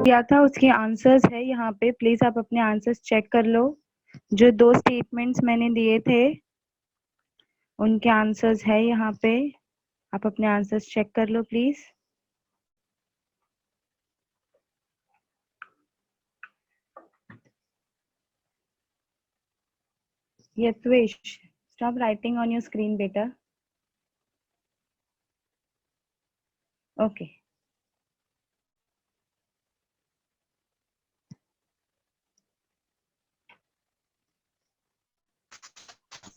दिया था उसके आंसर्स है यहाँ पे, प्लीज आप अपने आंसर्स चेक कर लो। जो 2 स्टेटमेंट्स मैंने दिए थे उनके आंसर्स है यहाँ पे, आप अपने आंसर्स चेक कर लो please. Yatvesh, stop writing on your screen बेटा। Okay,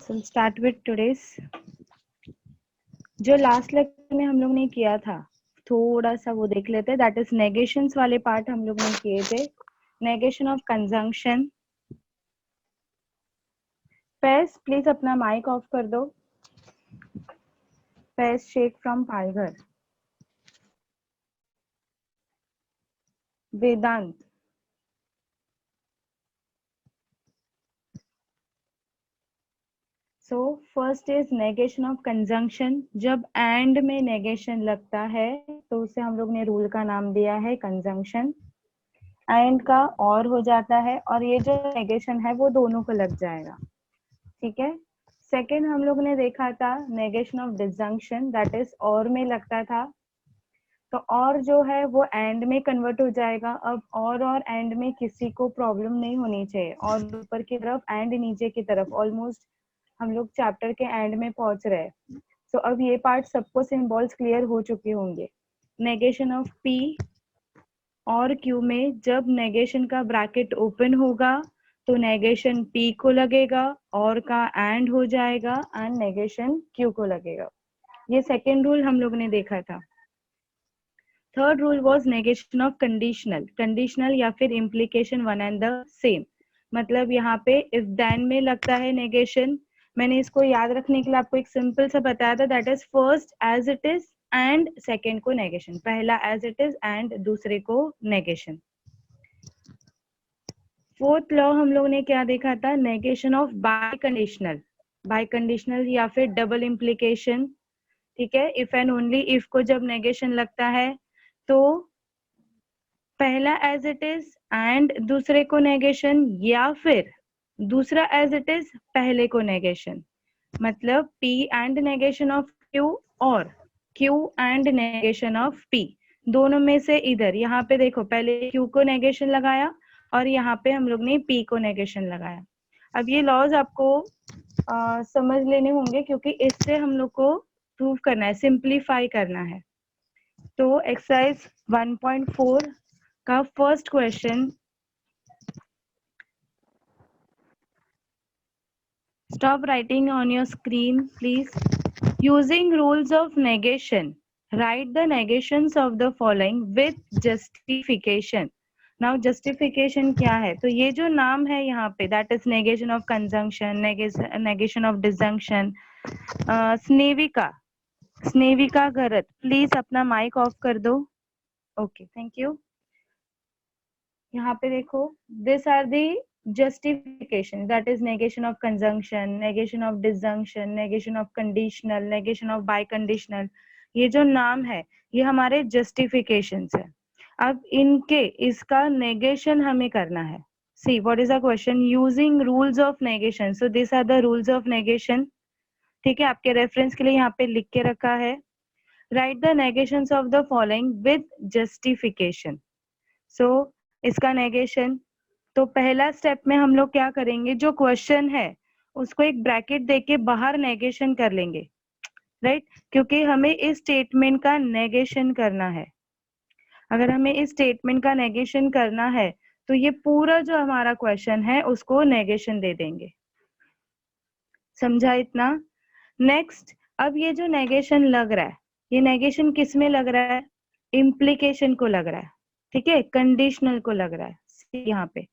so start with today's। जो लास्ट लेक्चर में हम लोग ने किया था थोड़ा सा वो देख लेते हैं। दैट इज नेगेशंस वाले पार्ट हम लोग ने किए थे। Negation of conjunction. पैस प्लीज अपना माइक ऑफ कर दो। पैस Shaikh from Palghar. Vedant. So first is negation of conjunction. जब एंड में नेगेशन लगता है तो उसे हम लोग ने रूल का नाम दिया है कंजंक्शन। एंड का और हो जाता है और ये जो नेगेशन है वो दोनों को लग जाएगा, ठीक है। सेकेंड हम लोग ने देखा था negation of disjunction, that is और में लगता था तो और जो है वो एंड में कन्वर्ट हो जाएगा। अब और एंड में किसी को प्रॉब्लम नहीं होनी चाहिए, और ऊपर की तरफ एंड नीचे की तरफ ऑलमोस्ट हम लोग चैप्टर के एंड में पहुंच रहे हैं। सो अब ये पार्ट सबको सिंबल्स क्लियर हो चुके होंगे। नेगेशन ऑफ पी और क्यू में जब नेगेशन का ब्रैकेट ओपन होगा तो नेगेशन पी को लगेगा और का एंड हो जाएगा एंड नेगेशन क्यू को लगेगा। ये सेकेंड रूल हम लोग ने देखा था। Third rule was negation of conditional. Conditional या फिर implication one and the same. मतलब यहाँ पे इफ देन में लगता है नेगेशन, मैंने इसको याद रखने के लिए आपको एक सिंपल सा बताया था, that is first as it is and second को नेगेशन। पहला एज इट इज एंड दूसरे को नेगेशन। फोर्थ लॉ हम लोग ने क्या देखा था, negation of bye conditional. Bye conditional या फिर डबल इम्प्लीकेशन, ठीक है। इफ एंड ओनली इफ को जब नेगेशन लगता है तो पहला एज इट इज एंड दूसरे को नेगेशन, या फिर दूसरा एज इट इज पहले को नेगेशन। मतलब P and negation of Q और Q and negation of P, दोनों में से इधर। यहाँ पे देखो पहले Q को नेगेशन लगाया और यहाँ पे हम लोग ने P को नेगेशन लगाया। अब ये लॉज आपको समझ लेने होंगे क्योंकि इससे हम लोग को प्रूव करना है, सिंप्लीफाई करना है। तो एक्सरसाइज 1.4 का first question, stop writing on your screen please. Using rules of negation, write the negations of the following with justification. Now justification क्या है, तो ये जो नाम है यहाँ पे that is negation of conjunction, negation of disjunction। Snevika, Snevika Garat please अपना माइक ऑफ कर दो। Okay thank you. यहाँ पे देखो this are the justification, that is negation of conjunction, negation of disjunction, negation of conditional, negation of biconditional। ये जो नाम है ये हमारे justifications है। अब इनके इसका negation हमें करना है। See what is the question, using rules of negation, so these are the rules of negation, ठीक है। आपके रेफरेंस के लिए यहाँ पे लिख के रखा है, write the negations of the following with justification। so इसका नेगेशन, तो पहला स्टेप में हम लोग क्या करेंगे, जो क्वेश्चन है उसको एक ब्रैकेट देके बाहर नेगेशन कर लेंगे, राइट क्योंकि हमें इस स्टेटमेंट का नेगेशन करना है। अगर हमें इस स्टेटमेंट का नेगेशन करना है तो ये पूरा जो हमारा क्वेश्चन है उसको नेगेशन दे देंगे। समझा इतना? नेक्स्ट, अब ये जो नेगेशन लग रहा है ये नेगेशन किस में लग रहा है, इम्प्लीकेशन को लग रहा है, ठीक है, कंडीशनल को लग रहा है यहाँ पे।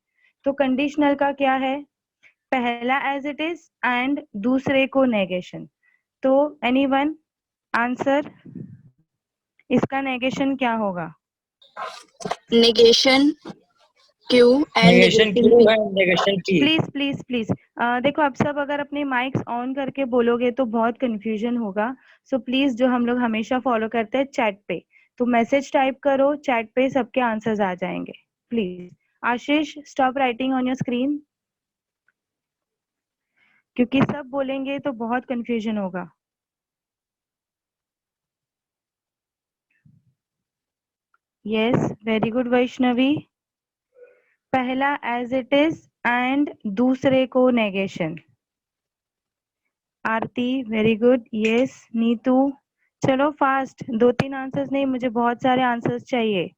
तो कंडीशनल का क्या है, पहला एज इट इज एंड दूसरे को नेगेशन। तो एनीवन आंसर, इसका नेगेशन क्या होगा? negation Q and negation Q है, negation P। Please please please देखो आप सब अगर अपने माइक्स ऑन करके बोलोगे तो बहुत कंफ्यूजन होगा। सो प्लीज जो हम लोग हमेशा फॉलो करते हैं चैट पे, तो मैसेज टाइप करो चैट पे, सबके आंसर्स आ जाएंगे। Please. Ashish, stop writing on your screen, क्योंकि सब बोलेंगे तो बहुत कंफ्यूजन होगा. Yes, very good Vaishnavi. पहला एज इट इज एंड दूसरे को नेगेशन. आरती, वेरी गुड. यस, नीतू. चलो फास्ट, 2-3 आंसर्स नहीं, मुझे बहुत सारे आंसर्स चाहिए.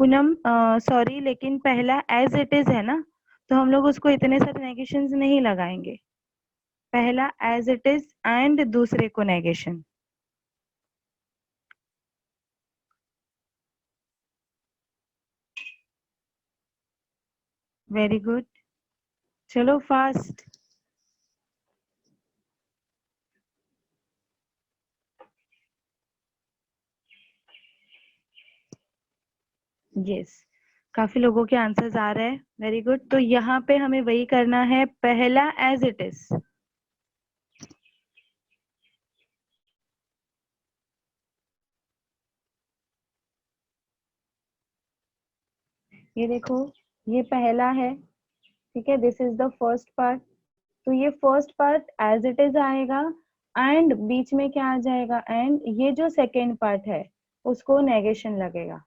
पूनम, सॉरी, लेकिन पहला एज इट इज है ना, तो हम लोग उसको इतने सारे नेगेशंस नहीं लगाएंगे. पहला एज इट इज एंड दूसरे को नेगेशन. Very good. चलो फास्ट. यस, काफी लोगों के आंसर्स आ रहे हैं. Very good. तो यहाँ पे हमें वही करना है, पहला एज इट इज. ये देखो, ये पहला है, ठीक है. This is the first part. तो ये first part as it is आएगा, एंड बीच में क्या आ जाएगा, एंड. ये जो सेकेंड पार्ट है उसको नेगेशन लगेगा,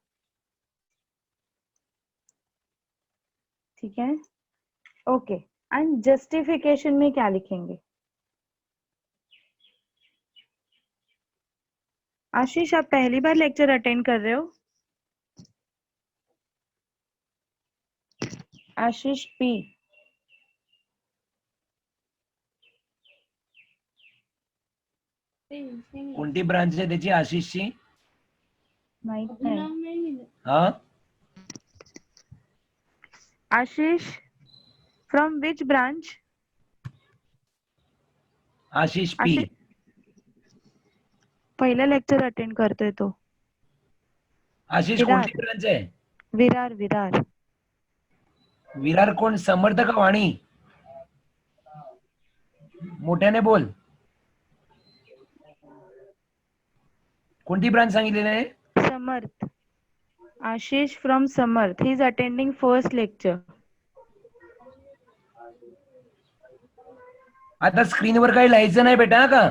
ठीक है. ओके. एंड जस्टिफिकेशन में क्या लिखेंगे? आशीष, आप पहली बार लेक्चर अटेंड कर रहे हो? आशीष पी. कोणती ब्रांच आहे त्याची आशिषची? माहित नाही. हा, Ashish, from which branch? Ashish P. Ashish पहिला लेक्चर अटेंड करतोय तो. आशिष विरार. कोणती ब्रांच आहे? विरार. विरार. विरार कोण? समर्थ का वाणी? मोठ्याने बोल. कोणती ब्रांच सांगितलेली आहे? Samarth. Ashish from Samarth. He is attending first lecture. आता स्क्रीनवर काही लिहायचं नाही बेटा का?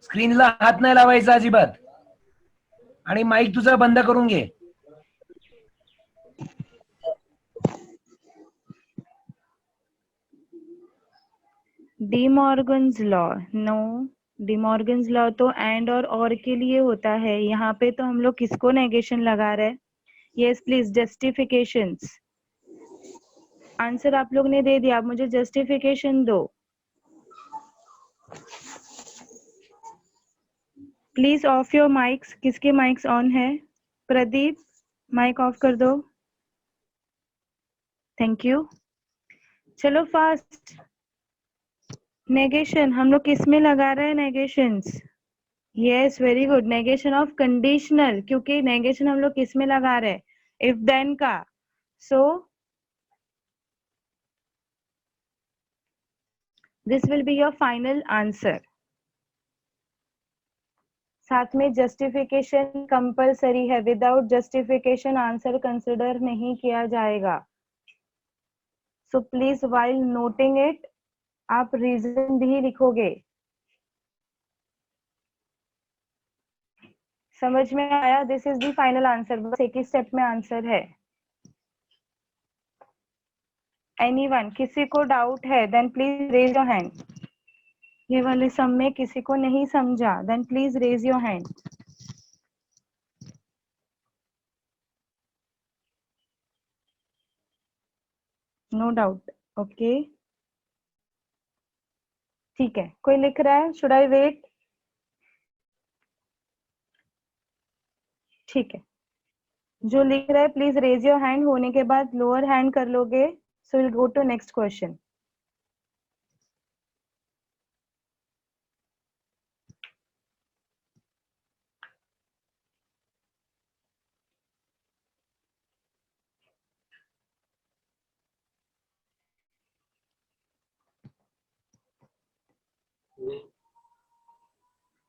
स्क्रीनला हात नाही लावायचा अजिबात. आणि माईक तुझा बंद करून घे. De Morgan's law. No, De Morgan's law तो एंड और के लिए होता है. यहाँ पे तो हम लोग किसको नेगेशन लगा रहे हैं? Yes please, justifications. आंसर आप लोग ने दे दिया, आप मुझे जस्टिफिकेशन दो प्लीज. Off your mics. किसके माइक्स ऑन है? प्रदीप, माइक ऑफ कर दो. Thank you. चलो फास्ट. नेगेशन हम लोग किस में लगा रहे हैं? Negations. Yes, very good. Negation of conditional, क्योंकि नेगेशन हम लोग किस में लगा रहे हैं? इफ देन का. So this will be your final answer. साथ में जस्टिफिकेशन कंपलसरी है. विदाउट जस्टिफिकेशन आंसर कंसिडर नहीं किया जाएगा. So please while noting it, आप रीजन भी लिखोगे. समझ में आया? This is the final answer. बस एक ही स्टेप में आंसर है. एनीवन, किसी को डाउट है then please raise your hand. ये वाले सम में किसी को नहीं समझा then please raise your hand. No doubt. Okay, ठीक है. कोई लिख रहा है? Should I wait? ठीक है. जो लिख रहा है प्लीज रेज योर हैंड. होने के बाद लोअर हैंड कर लोगे. So will go to next question.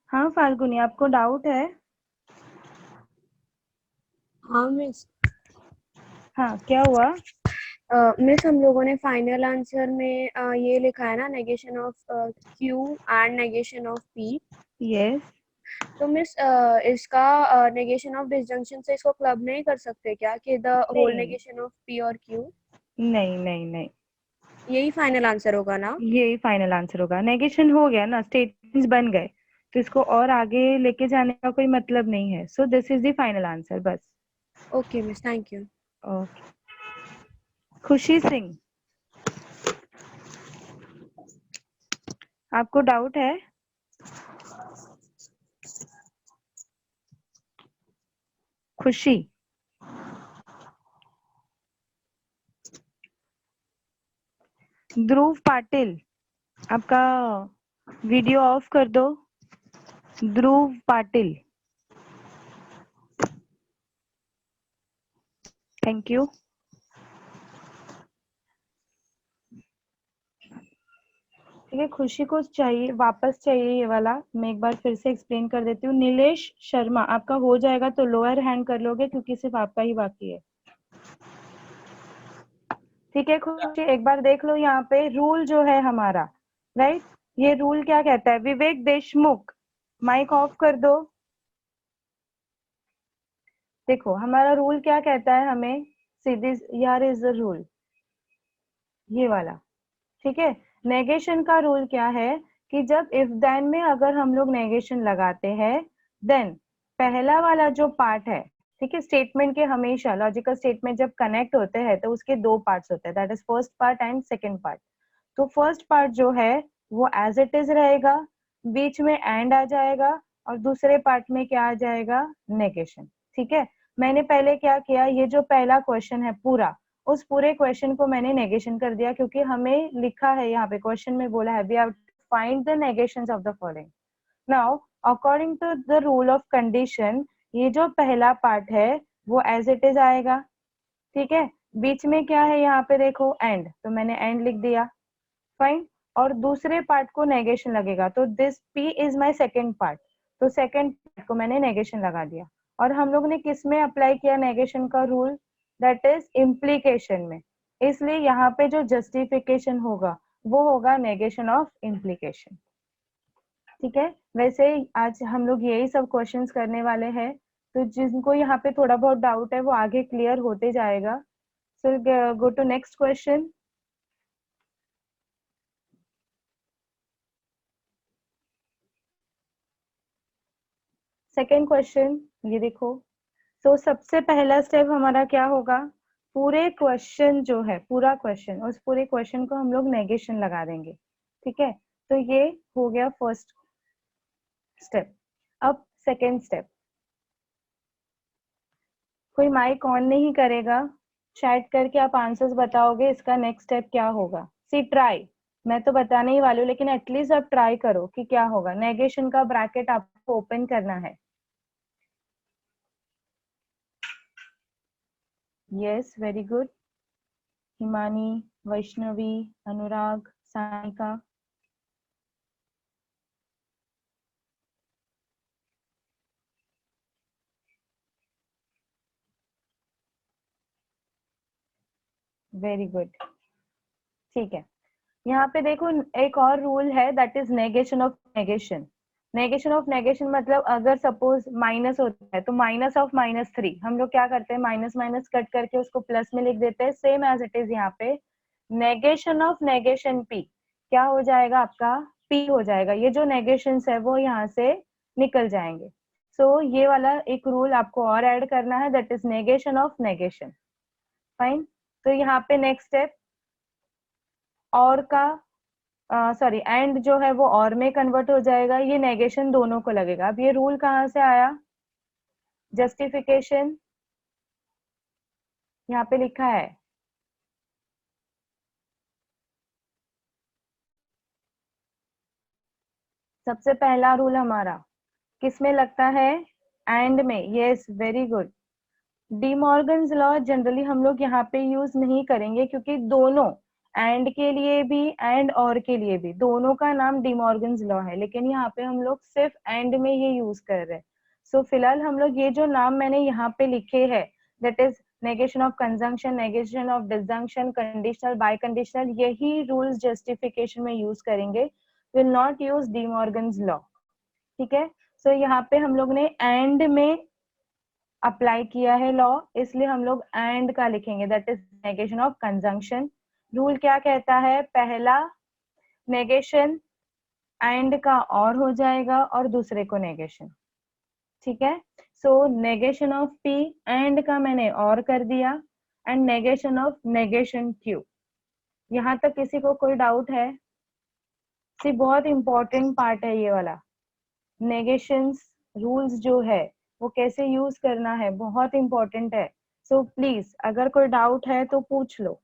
हाँ फाल्गुनी, आपको डाउट है? हाँ मिस। हाँ, क्या हुआ? मिस हम लोगों ने फाइनल आंसर में ये लिखा है ना, negation of Q and negation of P. Yes. तो मिस इसका नेगेशन ऑफ डिसजंक्शन से इसको क्लब नहीं कर सकते क्या, कि द होल नहीं नेगेशन ऑफ पी और क्यू? नहीं नहीं नहीं, यही फाइनल आंसर होगा ना? ये फाइनल आंसर होगा। नेगेशन हो गया ना, स्टेटमेंट्स बन गए, तो इसको और आगे लेके जाने का कोई मतलब नहीं है। So this is the final answer, बस। Okay miss, thank you. Okay. Khushi Singh, आपको डाउट है? खुशी। ध्रुव पाटिल, आपका वीडियो ऑफ कर दो। ध्रुव पाटिल, थैंक यू। ठीक है, खुशी को चाहिए, वापस चाहिए ये वाला। मैं एक बार फिर से एक्सप्लेन कर देती हूँ। नीलेश शर्मा, आपका हो जाएगा तो लोअर हैंड कर लोगे, क्योंकि सिर्फ आपका ही बाकी है। ठीक है खुशी, एक बार देख लो यहाँ पे रूल जो है हमारा, राइट? ये रूल क्या कहता है? विवेक देशमुख, माइक ऑफ कर दो। देखो हमारा रूल क्या कहता है, हमें सीधी, यार इज द रूल, ये वाला। ठीक है, नेगेशन का रूल क्या है कि जब इफ देन में अगर हम लोग नेगेशन लगाते हैं, देन पहला वाला जो पार्ट है, ठीक है, स्टेटमेंट के हमेशा लॉजिकल स्टेटमेंट जब कनेक्ट होते हैं तो उसके दो पार्ट्स होते हैं, that is first part and second part. तो फर्स्ट पार्ट जो है वो एज इट इज रहेगा, बीच में एंड आ जाएगा, और दूसरे पार्ट में क्या आ जाएगा? नेगेशन। ठीक है, मैंने पहले क्या किया, ये जो पहला क्वेश्चन है पूरा, उस पूरे क्वेश्चन को मैंने नेगेशन कर दिया, क्योंकि हमें लिखा है यहाँ पे क्वेश्चन में बोला है we have to find the negations of the following. Now according to the rule of condition, ये जो पहला पार्ट है वो एज इट इज आएगा। ठीक है, बीच में क्या है यहाँ पे देखो, एंड, तो मैंने एंड लिख दिया, फाइन। और दूसरे पार्ट को नेगेशन लगेगा, तो this P is my second part, तो सेकंड पार्ट को मैंने नेगेशन लगा दिया। और हम लोग ने किस में अप्लाई किया नेगेशन का रूल? दैट इज इम्प्लीकेशन में। इसलिए यहाँ पे जो जस्टिफिकेशन होगा वो होगा नेगेशन ऑफ इम्प्लीकेशन। ठीक है, वैसे आज हम लोग यही सब क्वेश्चंस करने वाले हैं, तो जिनको यहाँ पे थोड़ा बहुत डाउट है वो आगे क्लियर होते जाएगा। So go to next question. Second question, ये देखो। तो सबसे पहला स्टेप हमारा क्या होगा? पूरे क्वेश्चन जो है, पूरा क्वेश्चन, उस पूरे क्वेश्चन को हम लोग नेगेशन लगा देंगे। ठीक है, तो ये हो गया फर्स्ट स्टेप। अब सेकेंड स्टेप, कोई माइक ऑन नहीं करेगा, चैट करके आप आंसर्स बताओगे इसका नेक्स्ट स्टेप क्या होगा। सी ट्राई, मैं तो बताने ही वाली हूँ, लेकिन एटलीस्ट आप ट्राई करो कि क्या होगा। नेगेशन का ब्रैकेट आपको ओपन करना है। Yes, very good. Himani, Vaishnavi, Anurag, Sanika. Very good, ठीक है। यहाँ पे देखो एक और रूल है, that is negation of negation. Negation of negation मतलब अगर सपोज माइनस होता है तो माइनस ऑफ -3, हम लोग क्या करते हैं, माइनस माइनस कट करके उसको प्लस में लिख देते हैं, सेम एज इट इज यहाँ पे। नेगेशन ऑफ नेगेशन पी क्या हो जाएगा आपका? पी हो जाएगा। ये जो नेगेशंस है वो यहाँ से निकल जाएंगे। सो ये वाला एक रूल आपको और ऐड करना है, that is negation of negation. Fine, तो यहाँ पे नेक्स्ट स्टेप, और का सॉरी एंड जो है वो और में कन्वर्ट हो जाएगा, ये नेगेशन दोनों को लगेगा। अब ये रूल कहाँ से आया? जस्टिफिकेशन यहाँ पे लिखा है, सबसे पहला रूल हमारा किस में लगता है? एंड में। Yes, very good. D Morgan's law generally हम लोग यहाँ पे यूज नहीं करेंगे, क्योंकि दोनों, एंड के लिए भी एंड और के लिए भी, दोनों का नाम डी मॉर्गन्स लॉ है, लेकिन यहाँ पे हम लोग सिर्फ एंड में ये यूज कर रहे हैं। सो फिलहाल हम लोग ये जो नाम मैंने यहाँ पे लिखे हैं, that is negation of conjunction, negation of disjunction, conditional, bye conditional, यही रूल्स जस्टिफिकेशन में यूज करेंगे, will not use D Morgan's law. ठीक है, सो यहाँ पे हम लोग ने एंड में अप्लाई किया है लॉ, इसलिए हम लोग एंड का लिखेंगे, that is negation of conjunction. Rule क्या कहता है, पहला नेगेशन एंड का और हो जाएगा और दूसरे को नेगेशन। ठीक है, सो नेगेशन ऑफ पी, एंड का मैंने और कर दिया, and negation of negation Q. यहाँ तक किसी को कोई डाउट है? सी बहुत इंपॉर्टेंट पार्ट है ये वाला, नेगेशंस रूल्स जो है वो कैसे यूज करना है, बहुत इंपॉर्टेंट है। सो प्लीज अगर कोई डाउट है तो पूछ लो।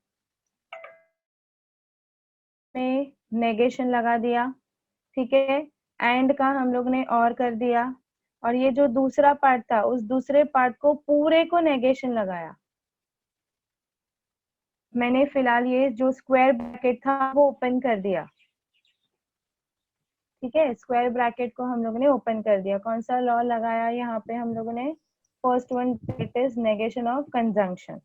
में नेगेशन लगा दिया, ठीक है, एंड का हम लोग ने और कर दिया, और ये जो दूसरा पार्ट था उस दूसरे पार्ट को पूरे को नेगेशन लगाया। मैंने फिलहाल ये जो स्क्वायर ब्रैकेट था वो ओपन कर दिया। ठीक है, स्क्वायर ब्रैकेट को हम लोगों ने ओपन कर दिया। कौन सा लॉ लगाया यहाँ पे हम लोगों ने? First one, it is negation of conjunction.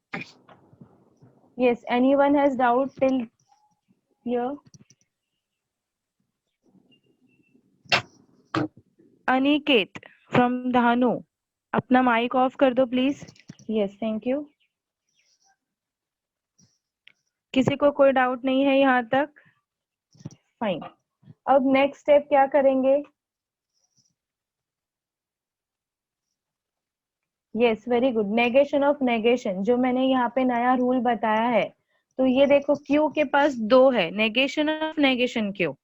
Yes, anyone has doubt till here? Aniket from धानु, अपना माइक ऑफ कर दो प्लीज। Yes, thank you. किसी को कोई डाउट नहीं है यहाँ तक? फाइन। अब नेक्स्ट स्टेप क्या करेंगे? Yes, very good, negation of negation, जो मैंने यहाँ पे नया रूल बताया है। तो ये देखो क्यू के पास दो है, नेगेशन ऑफ नेगेशन क्यू,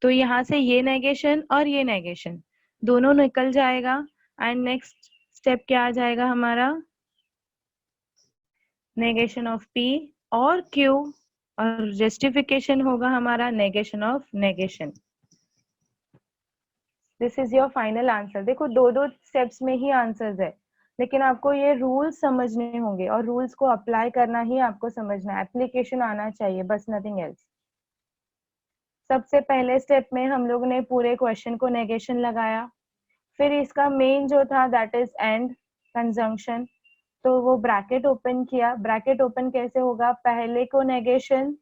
तो यहाँ से ये नेगेशन और ये नेगेशन दोनों निकल जाएगा। एंड नेक्स्ट स्टेप क्या आ जाएगा हमारा? नेगेशन ऑफ पी और क्यू, और जस्टिफिकेशन होगा हमारा negation of negation. This is your final answer. देखो दो दो स्टेप्स में ही आंसर्स है, लेकिन आपको ये रूल्स समझने होंगे और रूल्स को अप्लाई करना ही आपको समझना है, एप्लीकेशन आना चाहिए, बस नथिंग एल्स। सबसे पहले स्टेप में हम लोग ने पूरे क्वेश्चन को नेगेशन लगाया, फिर इसका मेन जो था दैट इज एंड कंजंक्शन, तो वो ब्रैकेट ओपन किया। ब्रैकेट ओपन कैसे होगा? पहले को नेगेशन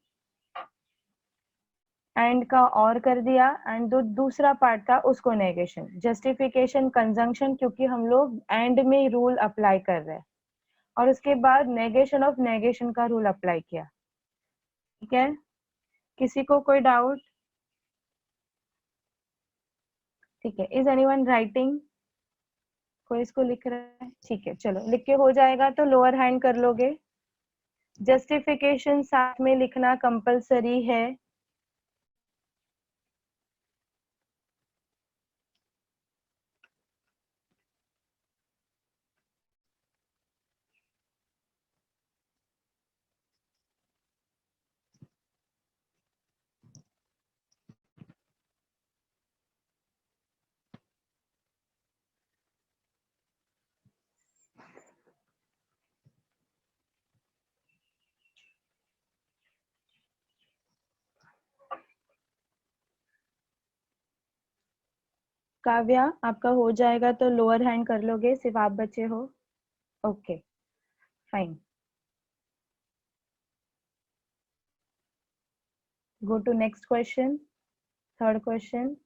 एंड का और कर दिया, एंड जो दूसरा पार्ट था उसको नेगेशन, जस्टिफिकेशन, कंजंक्शन, क्योंकि हम लोग एंड में रूल अप्लाई कर रहे हैं, और उसके बाद नेगेशन ऑफ नेगेशन का रूल अप्लाई किया। ठीक है, किसी को कोई डाउट? ठीक है, इज एनीवन राइटिंग? कोई इसको लिख रहा है? ठीक है, चलो लिख के हो जाएगा तो लोअर हैंड कर लोगे। जस्टिफिकेशन साथ में लिखना कंपलसरी है। काव्या, आपका हो जाएगा तो लोअर हैंड कर लोगे, सिर्फ आप बचे हो। Okay, fine, go to next question, third question.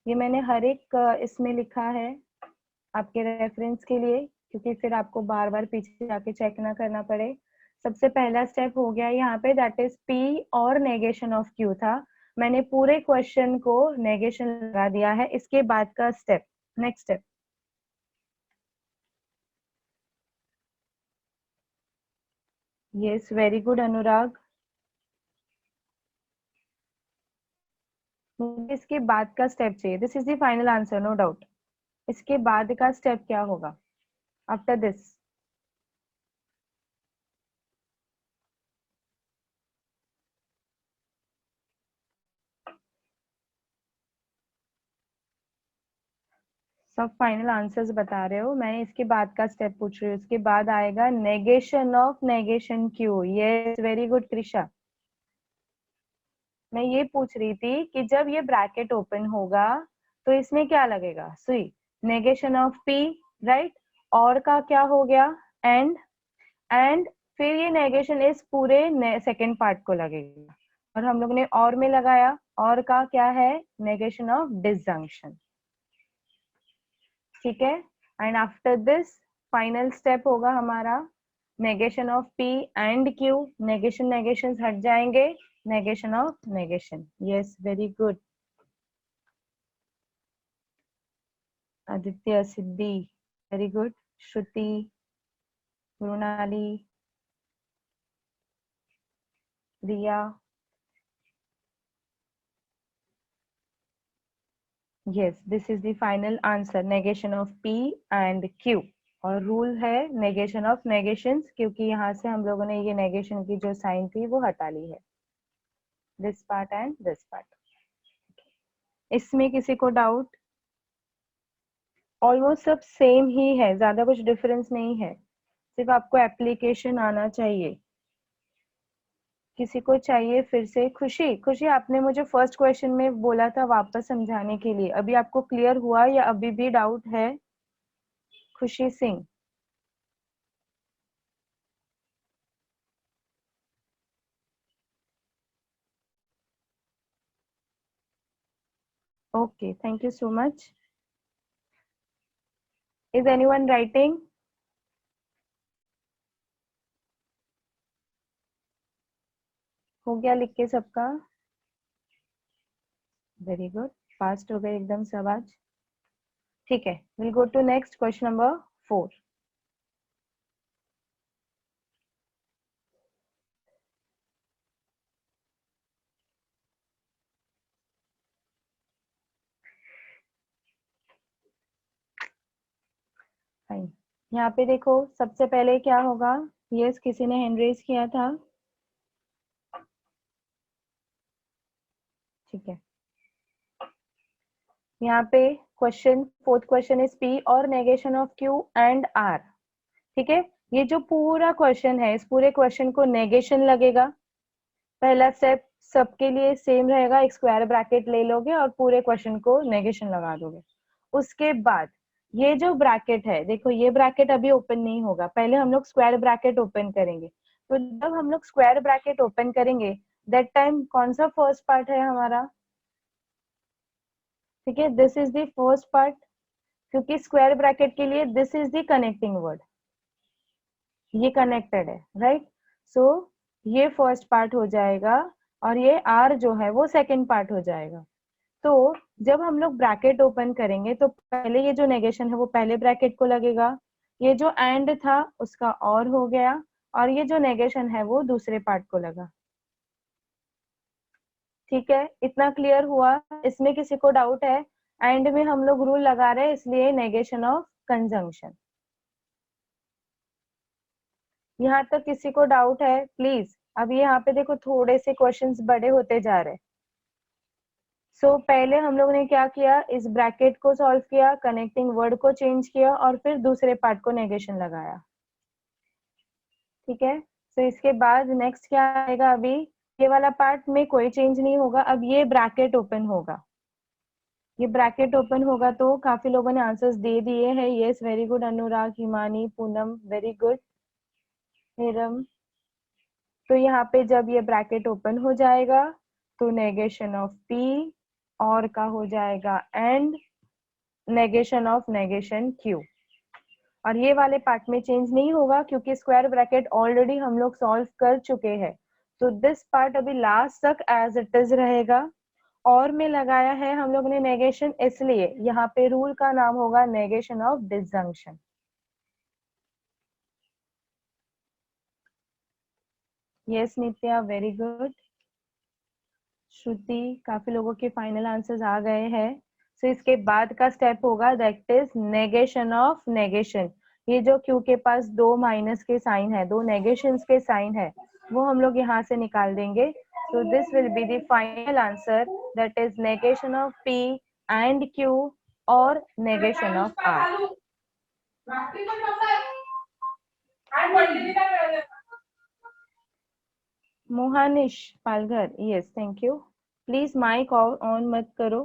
ये मैंने हर एक इसमें लिखा है आपके रेफरेंस के लिए, क्योंकि फिर आपको बार बार पीछे जाके चेक ना करना पड़े। सबसे पहला स्टेप हो गया यहाँ पे, दैट इज पी और नेगेशन ऑफ क्यू था। मैंने पूरे क्वेश्चन को नेगेशन लगा दिया है। इसके बाद का step, next step, yes, very good Anurag. मुझे इसके बाद का स्टेप चाहिए, this is the final answer, no doubt. इसके बाद का स्टेप क्या होगा आफ्टर दिस? सब फाइनल आंसर्स बता रहे हो, मैं इसके बाद का स्टेप पूछ रही हूँ। इसके बाद आएगा negation of negation Q. Yes, very good Krisha. मैं ये पूछ रही थी कि जब ये ब्रैकेट ओपन होगा तो इसमें क्या लगेगा, सुई, नेगेशन ऑफ पी, राइट, और का क्या हो गया, एंड फिर ये नेगेशन इस पूरे सेकेंड पार्ट को लगेगा, और हम लोग ने और में लगाया, और का क्या है, नेगेशन ऑफ डिसजंक्शन, ठीक है। And after this final step होगा हमारा negation of P and Q, negation हट जाएंगे, negation of negation. Yes, very good Aditya, Siddhi, very good, Shruti, Mrinali, Riya, yes, this is the final answer, negation of p and q। और rule है negation of नेगेशंस, क्योंकि यहाँ से हम लोगों ने ये नेगेशन की जो साइन थी वो हटा ली है, this part and this part. इसमें किसी को डाउट? ऑलमोस्ट सब सेम ही है, ज्यादा कुछ डिफरेंस नहीं है, सिर्फ आपको एप्लीकेशन आना चाहिए। किसी को चाहिए फिर से? खुशी, खुशी आपने मुझे फर्स्ट क्वेश्चन में बोला था वापस समझाने के लिए, अभी आपको क्लियर हुआ या अभी भी डाउट है? खुशी Singh, okay, thank you so much। is anyone writing? हो गया लिख के सबका? वेरी गुड, फास्ट हो गए एकदम सब आज, ठीक है। Will go to next question number 4। Fine, यहाँ पे देखो सबसे पहले क्या होगा, यस किसी ने हैंड रेज किया था, ठीक है। यहाँ पे question, fourth question is P और negation of Q and R, ठीक है। ये जो पूरा क्वेश्चन है, इस पूरे क्वेश्चन को नेगेशन लगेगा। पहला स्टेप सबके लिए सेम रहेगा, एक स्क्वायर ब्रैकेट ले लोगे और पूरे क्वेश्चन को नेगेशन लगा दोगे। उसके बाद ये जो ब्रैकेट है, देखो ये ब्रैकेट अभी ओपन नहीं होगा, पहले हम लोग स्क्वायर ब्रैकेट ओपन करेंगे। तो जब हम लोग स्क्वायर ब्रैकेट ओपन करेंगे दैट टाइम कौन सा फर्स्ट पार्ट है हमारा, ठीक है, this is the first part, क्योंकि स्क्वायर ब्रैकेट के लिए this is the connecting word, ये कनेक्टेड है, राइट। सो ये फर्स्ट पार्ट हो जाएगा और ये आर जो है वो सेकंड पार्ट हो जाएगा। तो जब हम लोग ब्रैकेट ओपन करेंगे तो पहले ये जो नेगेशन है वो पहले ब्रैकेट को लगेगा, ये जो एंड था उसका और हो गया, और ये जो नेगेशन है वो दूसरे पार्ट को लगा, ठीक है। इतना क्लियर हुआ? इसमें किसी को डाउट है? एंड में हम लोग रूल लगा रहे हैं इसलिए नेगेशन ऑफ कंजंक्शन। यहाँ तक किसी को डाउट है प्लीज? अब यहाँ पे देखो थोड़े से क्वेश्चंस बड़े होते जा रहे हैं। सो पहले हम लोग ने क्या किया, इस ब्रैकेट को सॉल्व किया, कनेक्टिंग वर्ड को चेंज किया और फिर दूसरे पार्ट को नेगेशन लगाया, ठीक है। सो इसके बाद नेक्स्ट क्या आएगा, अभी ये वाला पार्ट में कोई चेंज नहीं होगा, अब ये ब्रैकेट ओपन होगा। ये ब्रैकेट ओपन होगा तो काफी लोगों ने आंसर्स दे दिए हैं, yes very good, Anurag, Himani, Poonam, very good, Hiram. तो यहाँ पे जब ये ब्रैकेट ओपन हो जाएगा तो नेगेशन ऑफ पी और का हो जाएगा and negation of negation Q, और ये वाले पार्ट में चेंज नहीं होगा क्योंकि स्क्वायर ब्रैकेट ऑलरेडी हम लोग सॉल्व कर चुके हैं। तो दिस पार्ट अभी लास्ट तक एज इट इज रहेगा, और में लगाया है हम लोग ने नेगेशन, इसलिए यहाँ पे रूल का नाम होगा negation of disjunction. Yes Nitya, very good. Shruti, काफी लोगों के फाइनल आंसर्स आ गए हैं। सो इसके बाद का स्टेप होगा that is negation of negation. ये जो क्यू के पास दो माइनस के साइन है, दो नेगेशंस के साइन है, वो हम लोग यहाँ से निकाल देंगे। So this will be the final answer that is negation of P and Q और negation of R. Mohanish Palghar, yes thank you. Please mic on मत करो।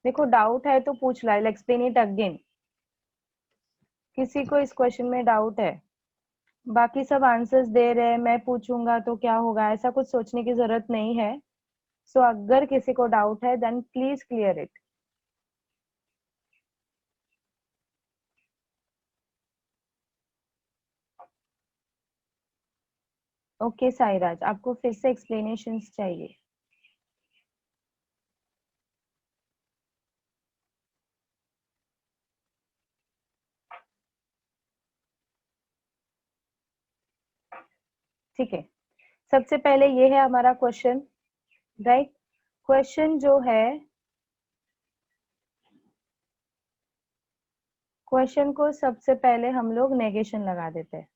देखो डाउट है तो पूछ ला, एक्सप्लेन इट अगेन। किसी को इस क्वेश्चन में डाउट है? बाकी सब आंसर्स दे रहे हैं, मैं पूछूंगा तो क्या होगा, ऐसा कुछ सोचने की जरूरत नहीं है। सो अगर किसी को डाउट है then please clear it. Okay Sairaj, आपको फिर से एक्सप्लेनेशंस चाहिए? ठीक है, सबसे पहले ये है हमारा क्वेश्चन, राइट। क्वेश्चन जो है, क्वेश्चन को सबसे पहले हम लोग नेगेशन लगा देते हैं,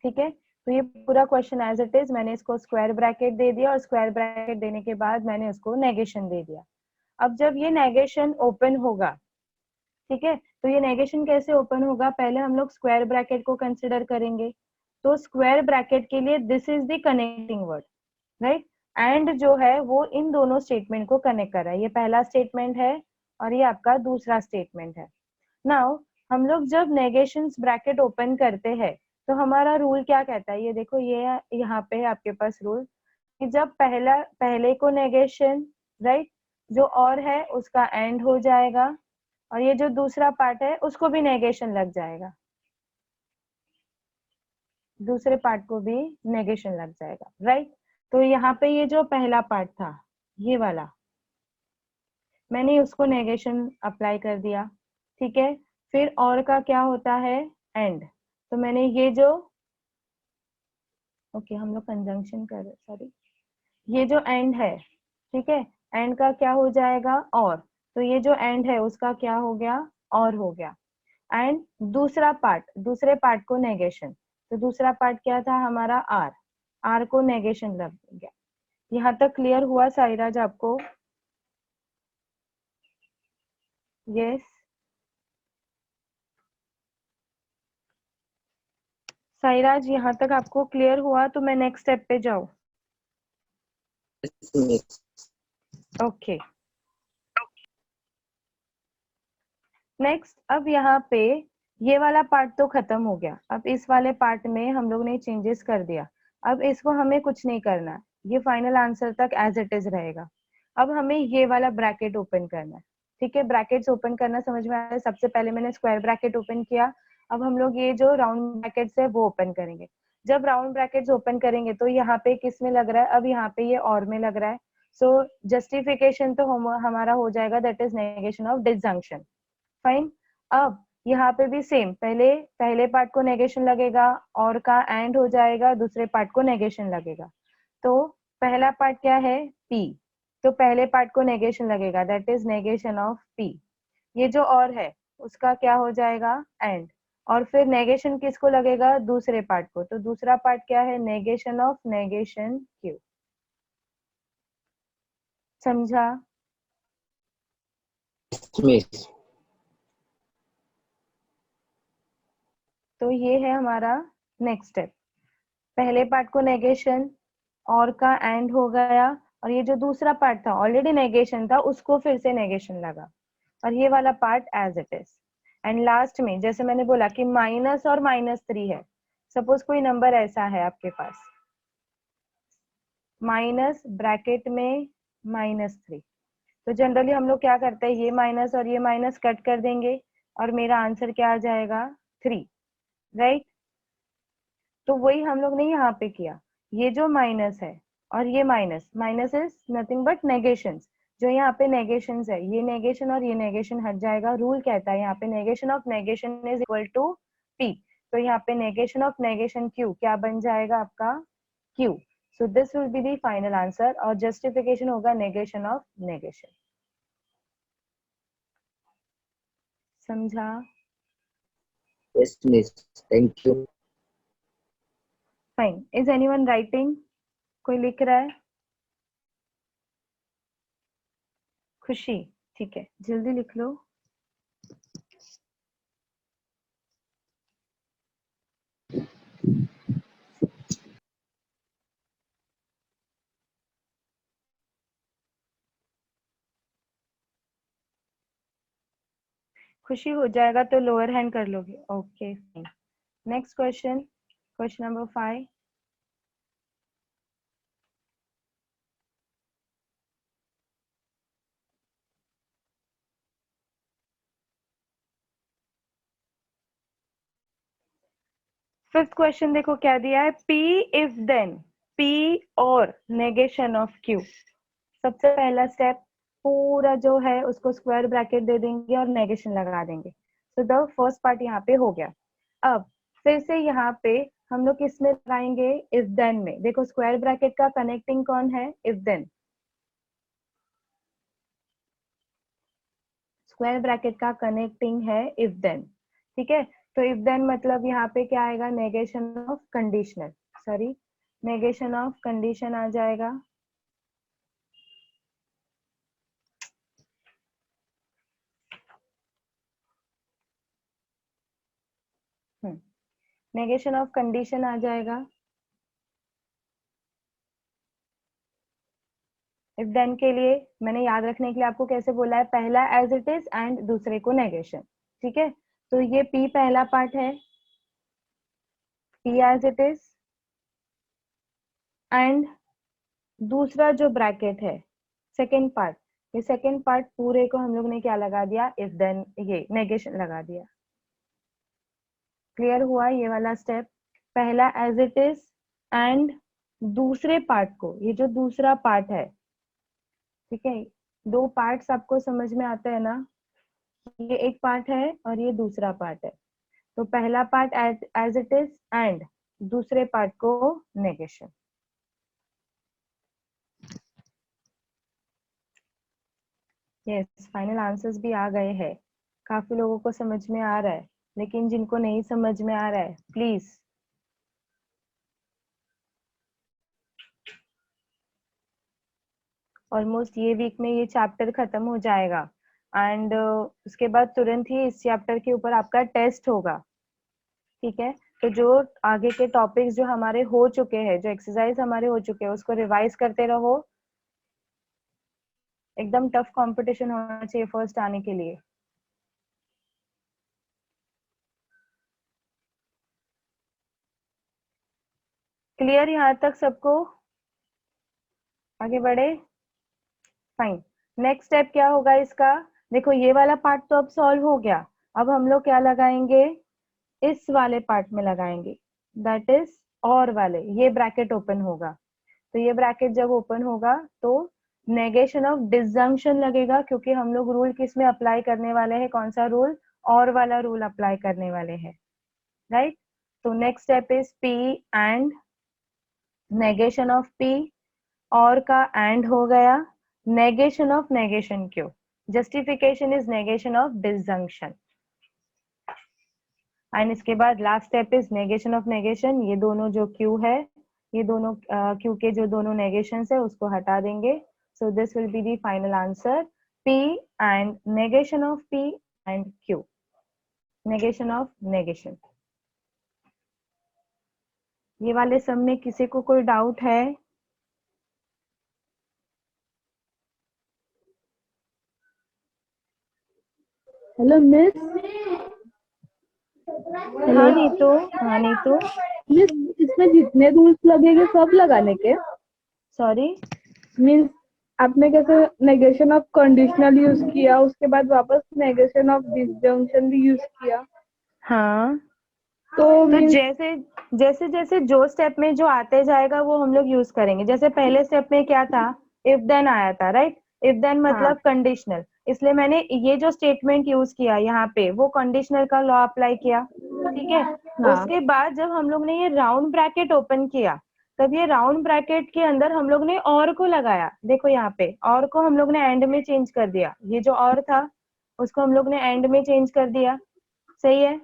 ठीक है। तो ये पूरा क्वेश्चन एज इट इज, मैंने इसको स्क्वायर ब्रैकेट दे दिया और स्क्वायर ब्रैकेट देने के बाद मैंने उसको नेगेशन दे दिया। अब जब ये नेगेशन ओपन होगा, ठीक है, तो ये नेगेशन कैसे ओपन होगा, पहले हम लोग स्क्वायर ब्रैकेट को कंसिडर करेंगे। तो स्क्वायर ब्रैकेट के लिए this is the connecting word, right. And जो है वो इन दोनों स्टेटमेंट को कनेक्ट कर रहा है, ये पहला स्टेटमेंट है और ये आपका दूसरा स्टेटमेंट है। नाउ हम लोग जब नेगेशंस ब्रैकेट ओपन करते हैं तो हमारा रूल क्या कहता है, ये देखो, ये यहाँ पे है आपके पास रूल, कि जब पहले को नेगेशन, राइट, जो और है उसका एंड हो जाएगा और ये जो दूसरा पार्ट है उसको भी नेगेशन लग जाएगा, दूसरे पार्ट को भी नेगेशन लग जाएगा, राइट। तो यहाँ पे ये जो पहला पार्ट था ये वाला, मैंने उसको नेगेशन अप्लाई कर दिया, ठीक है। फिर और का क्या होता है, एंड। तो मैंने ये जो, ओके हम लोग कंजंक्शन कर रहे, सॉरी, ये जो एंड है, ठीक है, एंड का क्या हो जाएगा, और। तो ये जो एंड है उसका क्या हो गया, और हो गया। एंड दूसरा पार्ट, दूसरे पार्ट को नेगेशन, तो दूसरा पार्ट क्या था हमारा, आर, आर को नेगेशन लग गया। यहाँ तक क्लियर हुआ साईराज आपको? यस साईराज, यहाँ तक आपको क्लियर हुआ? तो मैं नेक्स्ट स्टेप पे जाऊँ? ओके, नेक्स्ट, अब यहाँ पे ये वाला पार्ट तो खत्म हो गया। अब इस वाले पार्ट में हम लोग ने चेंजेस कर दिया, अब इसको हमें कुछ नहीं करना, ये फाइनल आंसर तक एज इट इज रहेगा। अब हमें ये वाला ब्रैकेट ओपन करना है, ठीक है। ब्रैकेट्स ओपन करना समझ में आ रहा है? सबसे पहले मैंने स्क्वायर ब्रैकेट ओपन किया, अब हम लोग ये जो राउंड ब्रैकेट्स है वो ओपन करेंगे। जब राउंड ब्रैकेट्स ओपन करेंगे तो यहाँ पे किस में लग रहा है, अब यहाँ पे ये और में लग रहा है। सो जस्टिफिकेशन तो हमारा हो जाएगा, that is negation of disjunction, fine. अब यहाँ पे भी सेम, पहले पार्ट को नेगेशन लगेगा, और का एंड हो जाएगा, दूसरे पार्ट को नेगेशन लगेगा। तो पहला पार्ट क्या है, पी, तो पहले पार्ट को नेगेशन लगेगा, that is negation of P. ये जो और है उसका क्या हो जाएगा, एंड, और फिर नेगेशन किसको लगेगा, दूसरे पार्ट को। तो दूसरा पार्ट क्या है, नेगेशन ऑफ नेगेशन क्यू। समझा? मिस। तो ये है हमारा नेक्स्ट स्टेप, पहले पार्ट को नेगेशन, और का एंड हो गया, और ये जो दूसरा पार्ट था ऑलरेडी नेगेशन था उसको फिर से नेगेशन लगा, और ये वाला part as it is. And last में जैसे मैंने बोला कि माइनस और -3 है, सपोज कोई नंबर ऐसा है आपके पास, माइनस ब्रैकेट में -3, तो जनरली हम लोग क्या करते हैं, ये माइनस और ये माइनस कट कर देंगे और मेरा आंसर क्या आ जाएगा, 3, राइट। तो वही हम लोग ने यहाँ पे किया, ये जो माइनस है और ये minus, minus is nothing but negations, जो यहाँ पे नेगेशंस है, ये नेगेशन और ये नेगेशन हट जाएगा। रूल कहता है यहाँ पे negation of negation is equal to P, तो यहाँ पे नेगेशन ऑफ नेगेशन क्यू क्या बन जाएगा आपका, Q. So this will be the final answer, और जस्टिफिकेशन होगा नेगेशन ऑफ नेगेशन। समझा? Yes miss, thank you. Fine, is anyone writing? कोई लिख रहा है? खुशी, ठीक है, जल्दी लिख लो। खुशी हो जाएगा तो लोअर हैंड कर लोगे. Okay, next question, question number 5. Fifth question देखो क्या दिया है. P if then, P और नेगेशन ऑफ Q. सबसे पहला स्टेप, पूरा जो है उसको स्क्वायर ब्रैकेट दे देंगे और नेगेशन लगा देंगे. तो द फर्स्ट पार्ट यहाँ पे हो गया. अब फिर से यहाँ पे हम लोग किस में लगाएंगे, इफ देन में. देखो स्क्वायर ब्रैकेट का कनेक्टिंग कौन है, इफ देन. स्क्वायर ब्रैकेट का कनेक्टिंग है इफ देन. ठीक है, तो इफ देन मतलब यहाँ पे क्या आएगा, negation of conditional, sorry negation of condition आ जाएगा. नेगेशन ऑफ कंडीशन आ जाएगा. इफ देन के लिए मैंने याद रखने के लिए आपको कैसे बोला है, पहला एज इट इज एंड दूसरे को नेगेशन. ठीक है, तो ये P पहला पार्ट है, P as it is, and दूसरा जो ब्रैकेट है सेकेंड पार्ट, ये सेकेंड पार्ट पूरे को हम लोग ने क्या लगा दिया, इफ देन ये नेगेशन लगा दिया. क्लियर हुआ ये वाला स्टेप. पहला एज इट इज एंड दूसरे पार्ट को, ये जो दूसरा पार्ट है, ठीक है, दो पार्ट्स आपको समझ में आता है ना, ये एक पार्ट है और ये दूसरा पार्ट है. तो पहला part as it is and दूसरे पार्ट को नेगेशन. यस, फाइनल आंसर्स भी आ गए हैं. काफी लोगों को समझ में आ रहा है, लेकिन जिनको नहीं समझ में आ रहा है प्लीज ऑलमोस्ट ये वीक में ये चैप्टर खत्म हो जाएगा एंड उसके बाद तुरंत ही इस चैप्टर के ऊपर आपका टेस्ट होगा. ठीक है, तो जो आगे के टॉपिक्स जो हमारे हो चुके हैं, जो एक्सरसाइज हमारे हो चुके हैं, उसको रिवाइज करते रहो. एकदम टफ कंपटीशन होना चाहिए फर्स्ट आने के लिए. क्लियर यहाँ तक सबको, आगे बढ़े. फाइन, नेक्स्ट स्टेप क्या होगा इसका. देखो ये वाला पार्ट तो अब सॉल्व हो गया. अब हम लोग क्या लगाएंगे, इस वाले पार्ट में लगाएंगे, दैट इज और वाले, ये ब्रैकेट ओपन होगा. तो ये ब्रैकेट जब ओपन होगा तो नेगेशन ऑफ डिसजंक्शन लगेगा, क्योंकि हम लोग रूल किस में अप्लाई करने वाले हैं, कौन सा रूल, और वाला रूल अप्लाई करने वाले हैं. राइट, तो next step is P and negation of P, और का एंड हो गया, negation of negation Q. Justification is negation of disjunction. And इसके बाद last step is negation of negation. ये दोनों जो Q है, ये दोनों Q के जो दोनों नेगेशंस है उसको हटा देंगे. So this will be the final answer, P and negation of P and Q, negation of negation. ये वाले सब में किसी को कोई डाउट है? Hello miss. हाँ नीतू, हाँ नीतू. मिस, इसमें जितने रूल्स लगेंगे सब लगाने के? सॉरी, मीन्स आपने कैसे नेगेशन ऑफ कंडीशनल यूज किया, उसके बाद वापस नेगेशन ऑफ डिसजंक्शन भी यूज किया. हाँ तो तो means जैसे जैसे जैसे जो स्टेप में जो आते जाएगा वो हम लोग यूज करेंगे. जैसे पहले स्टेप में क्या था, इफ देन आया था, राइट. इफ देन मतलब कंडीशनल, इसलिए मैंने ये जो स्टेटमेंट यूज किया यहाँ पे वो कंडीशनल का लॉ अप्लाई किया. ठीक है, उसके बाद जब हम लोग ने ये राउंड ब्रैकेट ओपन किया, तब ये राउंड ब्रैकेट के अंदर हम लोग ने और को लगाया. देखो यहाँ पे और को हम लोग ने एंड में चेंज कर दिया. ये जो और था उसको हम लोग ने एंड में चेंज कर दिया. सही है,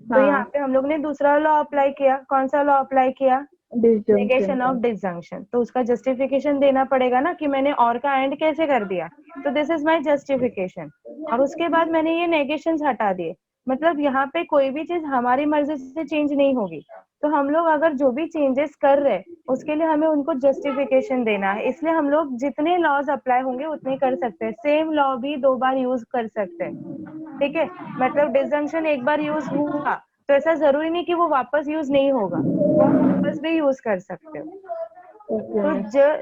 तो यहाँ पे हम लोग ने दूसरा लॉ अप्लाई किया. कौन सा लॉ अप्लाई किया, नेगेशन ऑफ डिसजंक्शन. तो उसका जस्टिफिकेशन देना पड़ेगा ना कि मैंने और का एंड कैसे कर दिया. तो दिस इज माय जस्टिफिकेशन. और उसके बाद मैंने ये नेगेशंस हटा दिए. मतलब यहाँ पे कोई भी चीज हमारी मर्जी से चेंज नहीं होगी, तो हम लोग अगर जो भी चेंजेस कर रहे हैं उसके लिए हमें उनको जस्टिफिकेशन देना है, इसलिए हम लोग जितने लॉज अप्लाई होंगे उतने कर सकते हैं, सेम लॉ भी 2 बार यूज कर सकते हैं, ठीक है। मतलब डिसजंक्शन एक बार यूज हुआ तो ऐसा जरूरी नहीं कि वो वापस यूज नहीं होगा, वो आप वापस भी यूज कर सकते हो। तो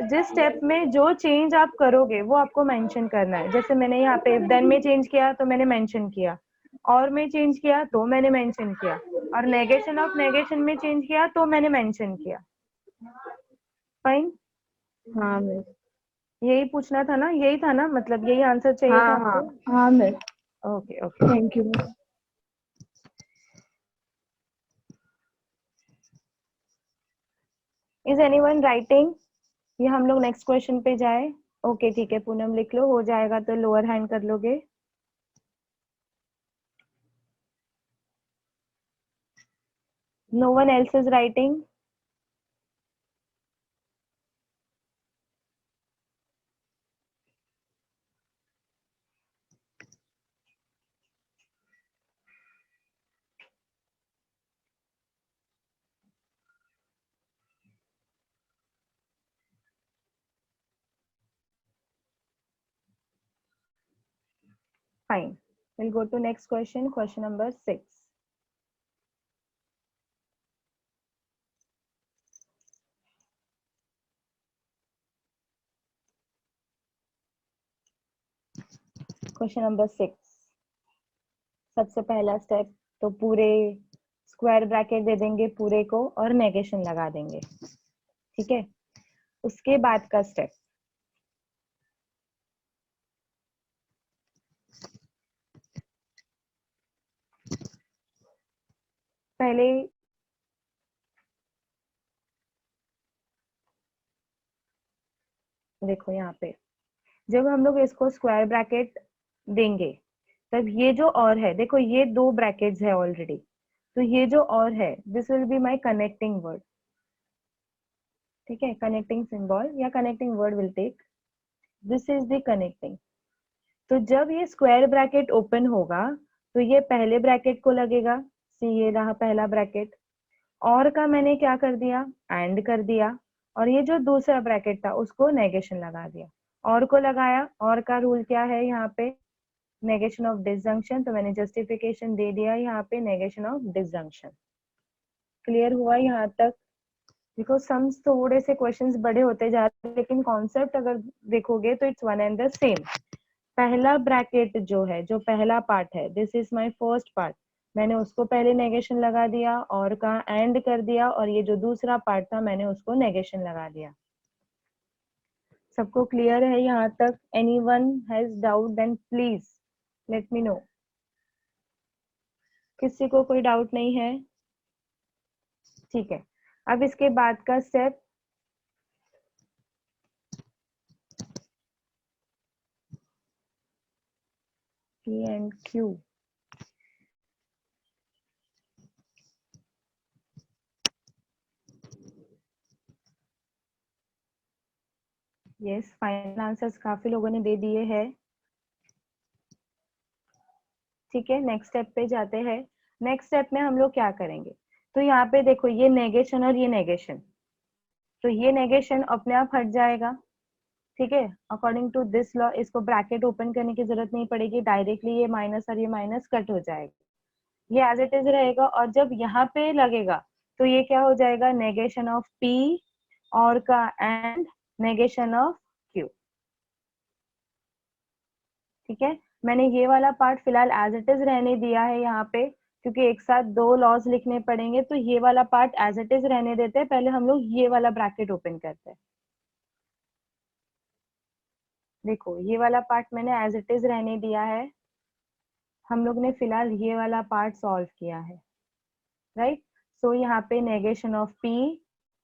जिस स्टेप में जो चेंज आप करोगे वो आपको मेंशन करना है, जैसे मैंने यहाँ पे इफ देन में चेंज किया तो मैंने मेंशन किया, और में चेंज किया तो मैंने मेंशन किया, और नेगेशन ऑफ नेगेशन में चेंज किया तो मैंने मेंशन किया। फाइन, हाँ मिस। यही पूछना था ना, यही था ना, मतलब यही आंसर चाहिए था हाँ आपको? हाँ हाँ miss. Okay okay, thank you miss. Is anyone writing? ये हम लोग नेक्स्ट क्वेश्चन पे जाए। ओके ठीक है, पूनम लिख लो, हो जाएगा तो लोअर हैंड कर लोगे। No one else is writing? Fine. We'll go to next question, question number 6. Question number 6. सबसे पहला स्टेप तो पूरे स्क्वायर ब्रैकेट दे देंगे पूरे को और नेगेशन लगा देंगे, ठीक है। उसके बाद का स्टेप, पहले देखो यहाँ पे जब हम लोग इसको स्क्वायर ब्रैकेट देंगे तब ये जो और है, देखो ये 2 ब्रैकेट्स है ऑलरेडी, तो ये जो और है this will be my connecting word, ठीक है। कनेक्टिंग सिंबल या connecting word will take, this is the connecting. तो जब ये स्क्वायर ब्रैकेट ओपन होगा तो ये पहले ब्रैकेट को लगेगा, सी ये रहा पहला ब्रैकेट, और का मैंने क्या कर दिया, एंड कर दिया, और ये जो दूसरा ब्रैकेट था उसको नेगेशन लगा दिया, और को लगाया, और का रूल क्या है यहाँ पे, नेगेशन ऑफ डिसजंक्शन, तो मैंने जस्टिफिकेशन दे दिया यहाँ पे नेगेशन ऑफ डिसजंक्शन। क्लियर हुआ यहाँ तक? देखो सम्स थोड़े से क्वेश्चंस बड़े होते जा रहे हैं लेकिन कॉन्सेप्ट अगर देखोगे तो it's one and the same. पहला ब्रैकेट जो है, जो पहला पार्ट है, this is my first part, मैंने उसको पहले नेगेशन लगा दिया और का एंड कर दिया, और ये जो दूसरा पार्ट था मैंने उसको नेगेशन लगा दिया। सबको क्लियर है यहाँ तक? Anyone has doubt then please let me know. किसी को कोई डाउट नहीं है? ठीक है, अब इसके बाद का step, P and Q, yes final answers काफी लोगों ने दे दिए हैं, ठीक है। नेक्स्ट स्टेप पे जाते हैं। नेक्स्ट स्टेप में हम लोग क्या करेंगे, तो यहाँ पे देखो ये नेगेशन और ये नेगेशन, तो ये नेगेशन अपने आप हट जाएगा, ठीक है। अकॉर्डिंग टू दिस लॉ इसको ब्रैकेट ओपन करने की जरूरत नहीं पड़ेगी, डायरेक्टली ये माइनस और ये माइनस कट हो जाएगा, ये एज इट इज रहेगा, और जब यहाँ पे लगेगा तो ये क्या हो जाएगा, नेगेशन ऑफ P और का एंड नेगेशन ऑफ Q, ठीक है। मैंने ये वाला पार्ट फिलहाल एज इट इज रहने दिया है यहाँ पे, क्योंकि एक साथ 2 लॉज लिखने पड़ेंगे, तो ये वाला पार्ट एज इट इज रहने देते हैं, पहले हम लोग ये वाला ब्रैकेट ओपन करते हैं। देखो ये वाला पार्ट मैंने एज इट इज रहने दिया है, हम लोग ने फिलहाल ये वाला पार्ट सॉल्व किया है, राइट। सो यहाँ पे नेगेशन ऑफ P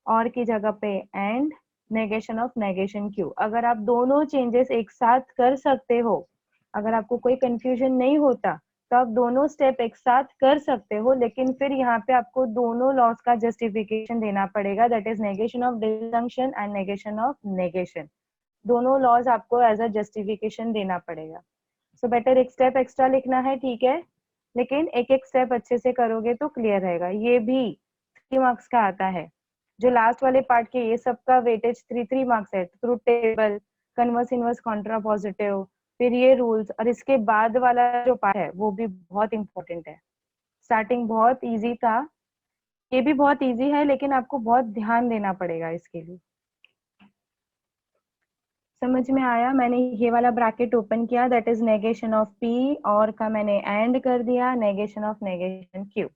और की जगह पे and negation of negation Q। अगर आप दोनों चेंजेस एक साथ कर सकते हो, अगर आपको कोई कंफ्यूजन नहीं होता तो आप दोनों स्टेप एक साथ कर सकते हो, लेकिन फिर यहाँ पे आपको दोनों लॉस का जस्टिफिकेशन देना पड़ेगा, that is negation of disjunction and negation of negation. दोनों लॉज आपको एज अ जस्टिफिकेशन देना पड़ेगा। सो बेटर एक स्टेप एक्स्ट्रा लिखना है, ठीक है। लेकिन एक एक स्टेप अच्छे से करोगे तो क्लियर रहेगा। ये भी 3 मार्क्स का आता है। जो लास्ट वाले पार्ट के ये सब का वेटेज 3 मार्क्स है, truth table, converse inverse Contra positive, फिर ये रूल्स, और इसके बाद वाला जो पार्ट है वो भी बहुत इंपॉर्टेंट है। स्टार्टिंग बहुत इजी था, ये भी बहुत इजी है, लेकिन आपको बहुत ध्यान देना पड़ेगा इसके लिए। समझ में आया? मैंने ये वाला ब्रैकेट ओपन किया, that is negation of P, और का मैंने एंड कर दिया, negation of negation Q.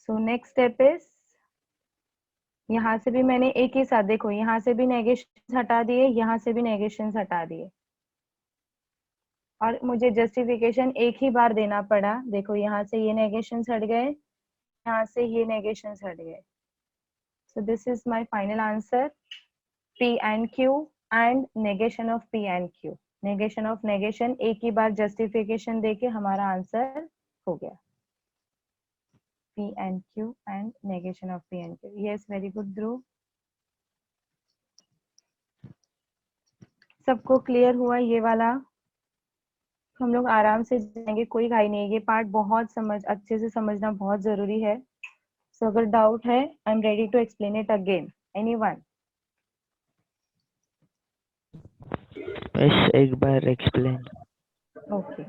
So next step is, यहाँ से भी मैंने एक ही साथ, देखो यहाँ से भी नेगेशन हटा दिए, यहाँ से भी नेगेशन हटा दिए, और मुझे जस्टिफिकेशन एक ही बार देना पड़ा। देखो यहाँ से ये नेगेशन हट गए, यहाँ से ये नेगेशन हट गए। सो this is my final answer, P and Q and negation of P and Q. Negation of negation एक ही बार justification देके हमारा आंसर हो गया। P and Q and negation of P and Q. Yes, very good, Dhruv. सबको clear हुआ ये वाला? हम लोग आराम से जाएंगे, कोई घाई नहीं है। ये पार्ट बहुत अच्छे से समझना बहुत जरूरी है। So अगर डाउट है, I am ready to explain it again. Anyone? बस एक बार एक्सप्लेन। ओके।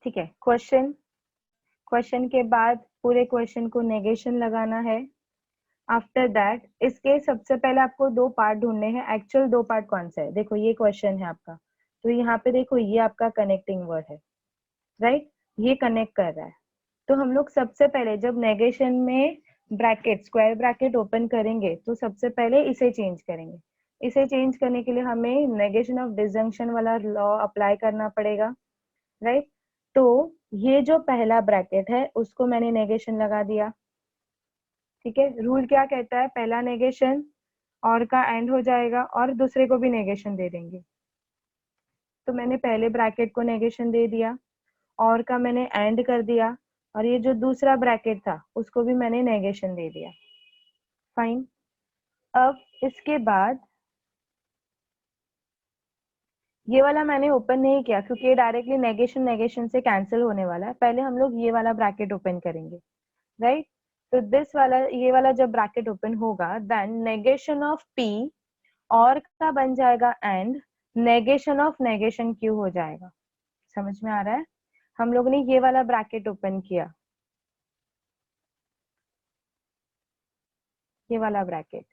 ठीक है, क्वेश्चन के बाद पूरे क्वेश्चन को नेगेशन लगाना है। आफ्टर दैट इसके सबसे पहले आपको 2 पार्ट ढूंढने हैं। एक्चुअल 2 पार्ट कौन सा है? देखो ये क्वेश्चन है आपका, तो यहाँ पे देखो ये आपका कनेक्टिंग वर्ड है, राइट? ये कनेक्ट कर रहा है। तो हम लोग सबसे पहले जब नेगेशन में ब्रैकेट, स्क्वायर ब्रैकेट ओपन करेंगे, तो सबसे पहले इसे चेंज करेंगे। इसे चेंज करने के लिए हमें नेगेशन ऑफ डिसजंक्शन वाला लॉ अप्लाई करना पड़ेगा, राइट? तो ये जो पहला ब्रैकेट है उसको मैंने नेगेशन लगा दिया, ठीक है? रूल क्या कहता है? पहला नेगेशन और का एंड हो जाएगा, और दूसरे को भी नेगेशन दे देंगे। तो मैंने पहले ब्रैकेट को नेगेशन दे दिया, और का मैंने एंड कर दिया, और ये जो दूसरा ब्रैकेट था उसको भी मैंने नेगेशन दे दिया। फाइन। अब इसके बाद ये वाला मैंने ओपन नहीं किया, क्योंकि ये डायरेक्टली नेगेशन से कैंसिल होने वाला है। पहले हम लोग ये वाला ब्रैकेट ओपन करेंगे, राइट? तो दिस वाला, ये वाला जब ब्रैकेट ओपन होगा, देन नेगेशन ऑफ पी और का बन जाएगा and, negation of negation Q हो जाएगा। समझ में आ रहा है? हम लोग ने ये वाला ब्रैकेट ओपन किया, ये वाला ब्रैकेट,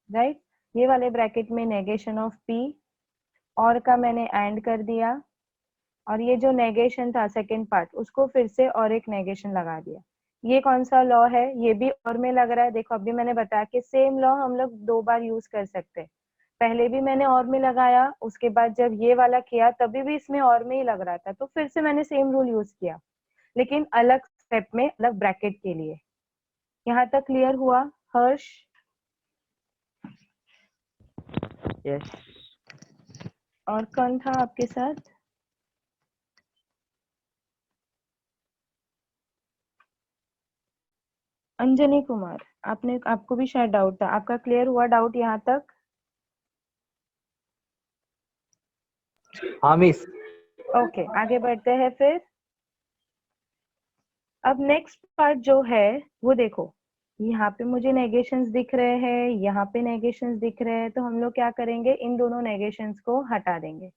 राइट? ये वाले ब्रैकेट में नेगेशन ऑफ पी और का मैंने एंड कर दिया, और ये जो नेगेशन था सेकंड पार्ट, उसको फिर से और एक नेगेशन लगा दिया। ये कौन सा लॉ है? ये भी और में लग रहा है। देखो अभी मैंने बताया कि सेम लॉ हम लोग 2 बार यूज कर सकते हैं। पहले भी मैंने और में लगाया, उसके बाद जब ये वाला किया तभी भी इसमें और में ही लग रहा था, तो फिर से मैंने सेम रूल यूज किया, लेकिन अलग स्टेप में, अलग ब्रैकेट के लिए। यहाँ तक क्लियर हुआ हर्ष? यस। और कौन था आपके साथ? अंजनी कुमार, आपको भी शायद डाउट था। आपका क्लियर हुआ डाउट यहाँ तक? हाँ मिस। ओके, आगे बढ़ते हैं फिर। अब नेक्स्ट पार्ट जो है वो देखो, यहाँ पे मुझे नेगेशंस दिख रहे हैं, यहाँ पे नेगेशंस दिख रहे हैं, तो हम लोग क्या करेंगे? इन दोनों नेगेशंस को हटा देंगे।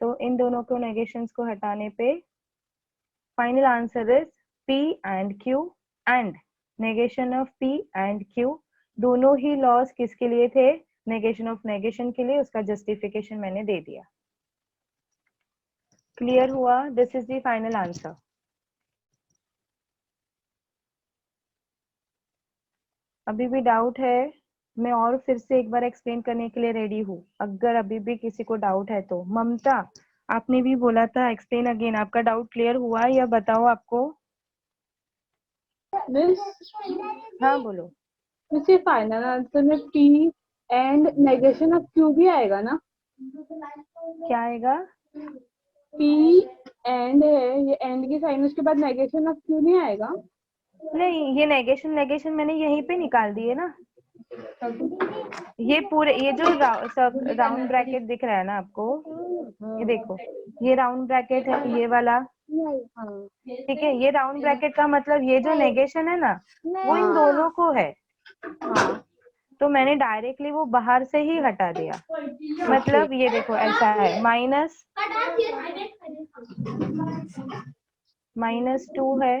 तो इन दोनों को नेगेशंस को हटाने पे final answer is P and Q, and negation of P and Q दोनों ही लॉस किसके लिए थे? नेगेशन ऑफ नेगेशन के लिए। उसका जस्टिफिकेशन मैंने दे दिया। क्लियर हुआ? This is the final answer. अभी भी डाउट है? मैं और फिर से एक बार एक्सप्लेन करने के लिए रेडी हूँ, अगर अभी भी किसी को डाउट है तो। ममता, आपने भी बोला था एक्सप्लेन अगेन। आपका डाउट क्लियर हुआ या बताओ आपको? मिस हाँ बोलो। मिस ये फाइनल आंसर में P and negation of Q भी आएगा ना? क्या आएगा? P एंड है, ये एंड की साइन, उसके बाद नेगेशन ऑफ Q नहीं आएगा? नहीं, ये नेगेशन नेगेशन मैंने यहीं पे निकाल दिए ना। ये पूरे, ये जो राउंड ब्रैकेट दिख रहा है ना आपको, ये देखो, ये राउंड ब्रैकेट है, ये वाला, ठीक है। ये राउंड ब्रैकेट का मतलब ये जो नेगेशन है ना, वो इन दोनों को है। तो मैंने डायरेक्टली वो बाहर से ही हटा दिया। मतलब ये देखो ऐसा है, -2 है,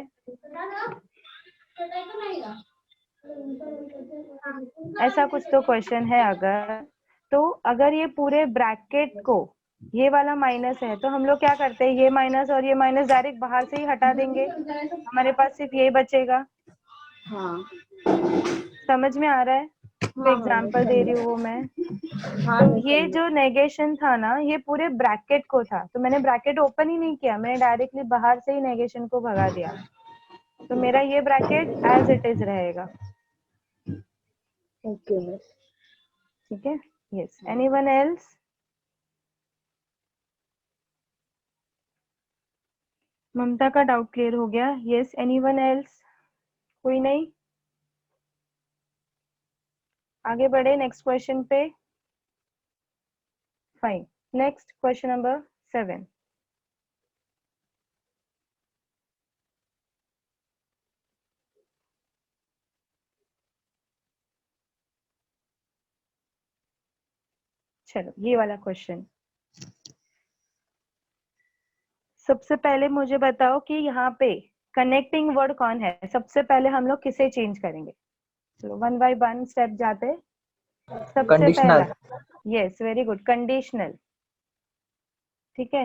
ऐसा कुछ तो क्वेश्चन है। अगर ये पूरे ब्रैकेट को, ये वाला माइनस है, तो हम लोग क्या करते हैं, ये माइनस और ये माइनस डायरेक्ट बाहर से ही हटा देंगे, हमारे पास सिर्फ यही बचेगा। समझ में आ रहा है? तो एग्जाम्पल दे रही हूँ वो मैं। तो ये जो नेगेशन था ना, ये पूरे ब्रैकेट को था, तो मैंने ब्रैकेट ओपन ही नहीं किया, मैंने डायरेक्टली बाहर से ही नेगेशन को भगा दिया। तो मेरा ये ब्रैकेट एज इट इज रहेगा। Okay miss. ठीक है, यस। Anyone else? ममता का डाउट क्लियर हो गया? Yes, anyone else? कोई नहीं? आगे बढ़े नेक्स्ट क्वेश्चन पे। Fine, next question number 7। चलो, ये वाला क्वेश्चन सबसे पहले मुझे बताओ कि यहाँ पे कनेक्टिंग वर्ड कौन है। सबसे पहले हम लोग किसे चेंज करेंगे? चलो, 1 बाय 1 स्टेप जाते। सबसे कंडीशनल। पहला, यस, वेरी गुड, कंडीशनल। ठीक है,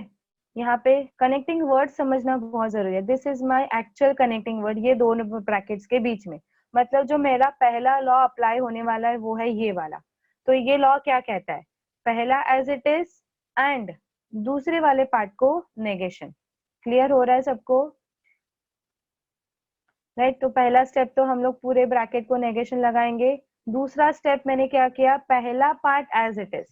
यहाँ पे कनेक्टिंग वर्ड समझना बहुत जरूरी है। This is my actual connecting word, ये दोनों ब्रैकेट्स के बीच में, मतलब जो मेरा पहला लॉ अप्लाई होने वाला है वो है ये वाला। तो ये लॉ क्या कहता है? पहला एज इट इज एंड दूसरे वाले पार्ट को नेगेशन। क्लियर हो रहा है सबको? राइट, तो पहला स्टेप तो हम लोग पूरे ब्रैकेट को नेगेशन लगाएंगे। दूसरा स्टेप मैंने क्या किया, पहला पार्ट एज इट इज,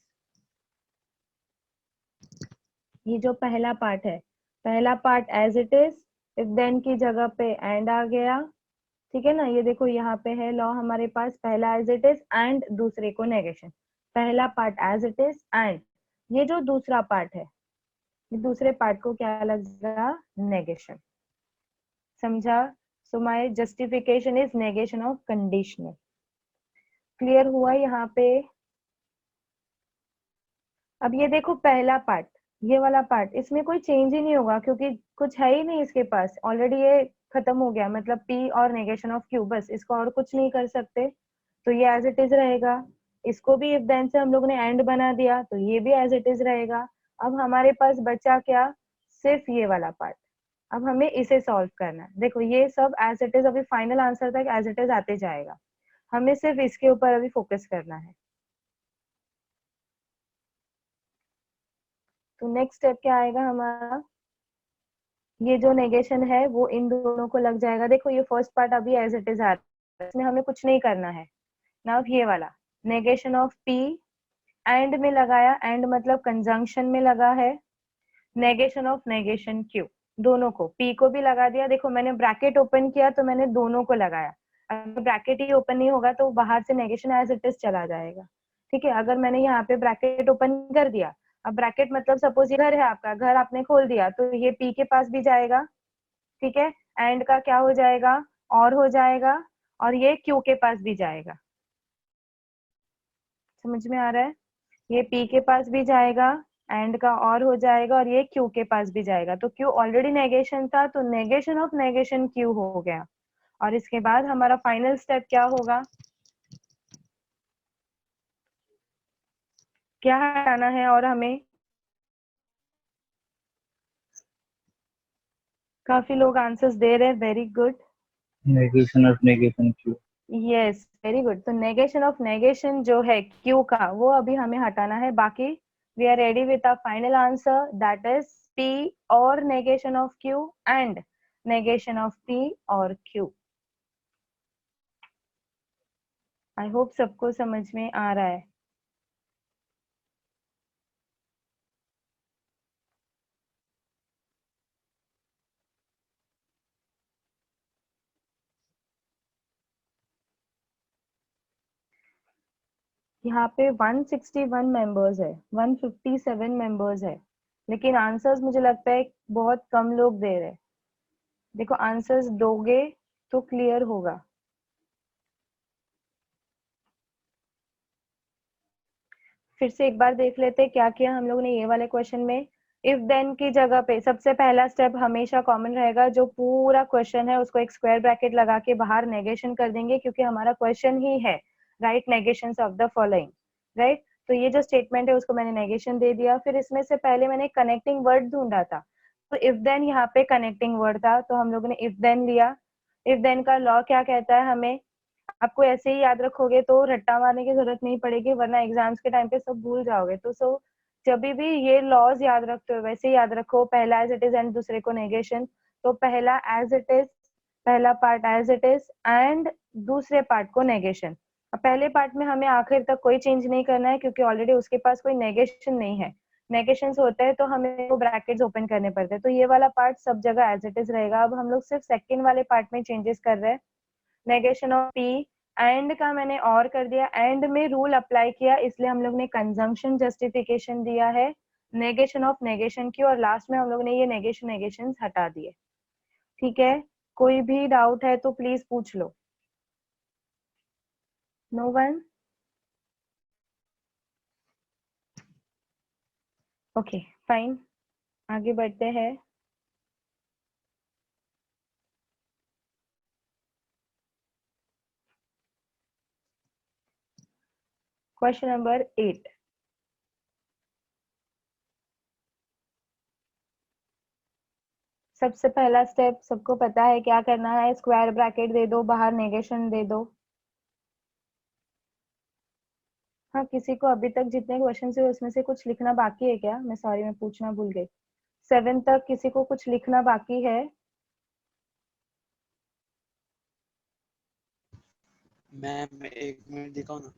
ये जो पहला पार्ट है, पहला part as it is, if then की जगह पे एंड आ गया। ठीक है ना, ये देखो यहाँ पे है लॉ हमारे पास, पहला एज इट इज एंड दूसरे को नेगेशन। पहला part as it is and ये जो दूसरा पार्ट है, ये दूसरे पार्ट को क्या लगेगा, नेगेशन। समझा? So my justification is negation of conditional. Clear हुआ यहाँ पे? अब ये देखो पहला पार्ट, ये वाला पार्ट, इसमें कोई चेंज ही नहीं होगा क्योंकि कुछ है ही नहीं इसके पास, ऑलरेडी ये खत्म हो गया, मतलब P और नेगेशन ऑफ Q, बस इसको और कुछ नहीं कर सकते, तो ये एज इट इज रहेगा। इसको भी इफ देन से हम लोग ने एंड बना दिया तो ये भी एज इट इज रहेगा। अब हमारे पास बचा क्या, सिर्फ ये वाला पार्ट। अब हमें इसे सॉल्व करना है। देखो ये सब एज इट इज, अभी फाइनल आंसर तक एज इट इज आते जाएगा, हमें सिर्फ इसके ऊपर अभी फोकस करना है। तो नेक्स्ट स्टेप क्या आएगा हमारा, ये जो नेगेशन है वो इन दोनों को लग जाएगा। देखो ये फर्स्ट पार्ट अभी एज इट इज आ रहा है, इसमें हमें कुछ नहीं करना है ना। अब ये वाला नेगेशन ऑफ P एंड में लगाया, एंड मतलब कंजंक्शन में लगा है, नेगेशन ऑफ नेगेशन Q, दोनों को, P को भी लगा दिया। देखो मैंने ब्रैकेट ओपन किया तो मैंने दोनों को लगाया, अगर ब्रैकेट ही ओपन नहीं होगा तो बाहर से नेगेशन एज इट इज चला जाएगा। ठीक है, अगर मैंने यहाँ पे ब्रैकेट ओपन कर दिया, अब ब्रैकेट मतलब सपोज ये घर है आपका, घर आपने खोल दिया तो ये P के पास भी जाएगा। ठीक है, एंड का क्या हो जाएगा, और हो जाएगा, और ये Q के पास भी जाएगा। समझ में आ रहा है? ये P के पास भी जाएगा, एंड का और हो जाएगा, और ये Q के पास भी जाएगा। तो Q ऑलरेडी नेगेशन था, तो नेगेशन ऑफ नेगेशन Q हो गया। और इसके बाद हमारा फाइनल स्टेप क्या होगा, क्या हटाना है और हमें? काफी लोग आंसर्स दे रहे हैं, very good. Negation of negation Q। Yes, very good. तो नेगेशन ऑफ नेगेशन जो है Q का, वो अभी हमें हटाना है। बाकी we are ready with a final answer, that is P और negation of Q and negation of P और Q। आई होप सबको समझ में आ रहा है। यहाँ पे 161 मेंबर्स है, 157 मेंबर्स है, लेकिन आंसर्स मुझे लगता है बहुत कम लोग दे रहे हैं। देखो आंसर्स दोगे तो क्लियर होगा। फिर से एक बार देख लेते हैं क्या किया हम लोगों ने ये वाले क्वेश्चन में। इफ देन की जगह पे सबसे पहला स्टेप हमेशा कॉमन रहेगा, जो पूरा क्वेश्चन है उसको एक स्क्वायर ब्रैकेट लगा के बाहर नेगेशन कर देंगे, क्योंकि हमारा क्वेश्चन ही है right negations of the following, right. तो ये जो स्टेटमेंट है उसको मैंने नेगेशन दे दिया। फिर इसमें से पहले मैंने कनेक्टिंग वर्ड ढूंढा था, तो इफ देन यहाँ पे कनेक्टिंग वर्ड था, तो हम लोगों ने इफ देन लिया। इफ देन का लॉ क्या कहता है हमें, आपको ऐसे ही याद रखोगे तो रट्टा मारने की जरूरत नहीं पड़ेगी, वरना एग्जाम्स के टाइम पे सब भूल जाओगे। तो जब भी ये लॉज याद रखते हो वैसे ही याद रखो, पहला एज इट इज एंड दूसरे को नेगेशन। तो पहला एज इट इज, पहला part as it is and दूसरे पार्ट को नेगेशन। अब पहले पार्ट में हमें आखिर तक कोई चेंज नहीं करना है, क्योंकि ऑलरेडी उसके पास कोई नेगेशन नहीं है। नेगेशन होता है तो हमें वो ब्रैकेट्स ओपन करने पड़ते हैं, तो ये वाला पार्ट सब जगह एज इट इज रहेगा। अब हम लोग सिर्फ सेकंड वाले पार्ट में चेंजेस कर रहे हैं। नेगेशन ऑफ पी, एंड का मैंने और कर दिया, एंड में रूल अप्लाई किया, इसलिए हम लोग ने कंजम्पशन जस्टिफिकेशन दिया है नेगेशन ऑफ नेगेशन की, और लास्ट में हम लोग ने ये नेगेशन हटा दिए। ठीक है, कोई भी डाउट है तो प्लीज पूछ लो। No one? ओके फाइन, आगे बढ़ते हैं। Question number 8। सबसे पहला स्टेप सबको पता है क्या करना है, स्क्वायर ब्रैकेट दे दो, बाहर नेगेशन दे दो। हाँ, किसी को अभी तक जितने क्वेश्चन है उसमें से कुछ लिखना बाकी है क्या? मैं सॉरी, मैं पूछना भूल गई। 7 तक किसी को कुछ लिखना बाकी है? मैम एक मिनट दिखाओ ना।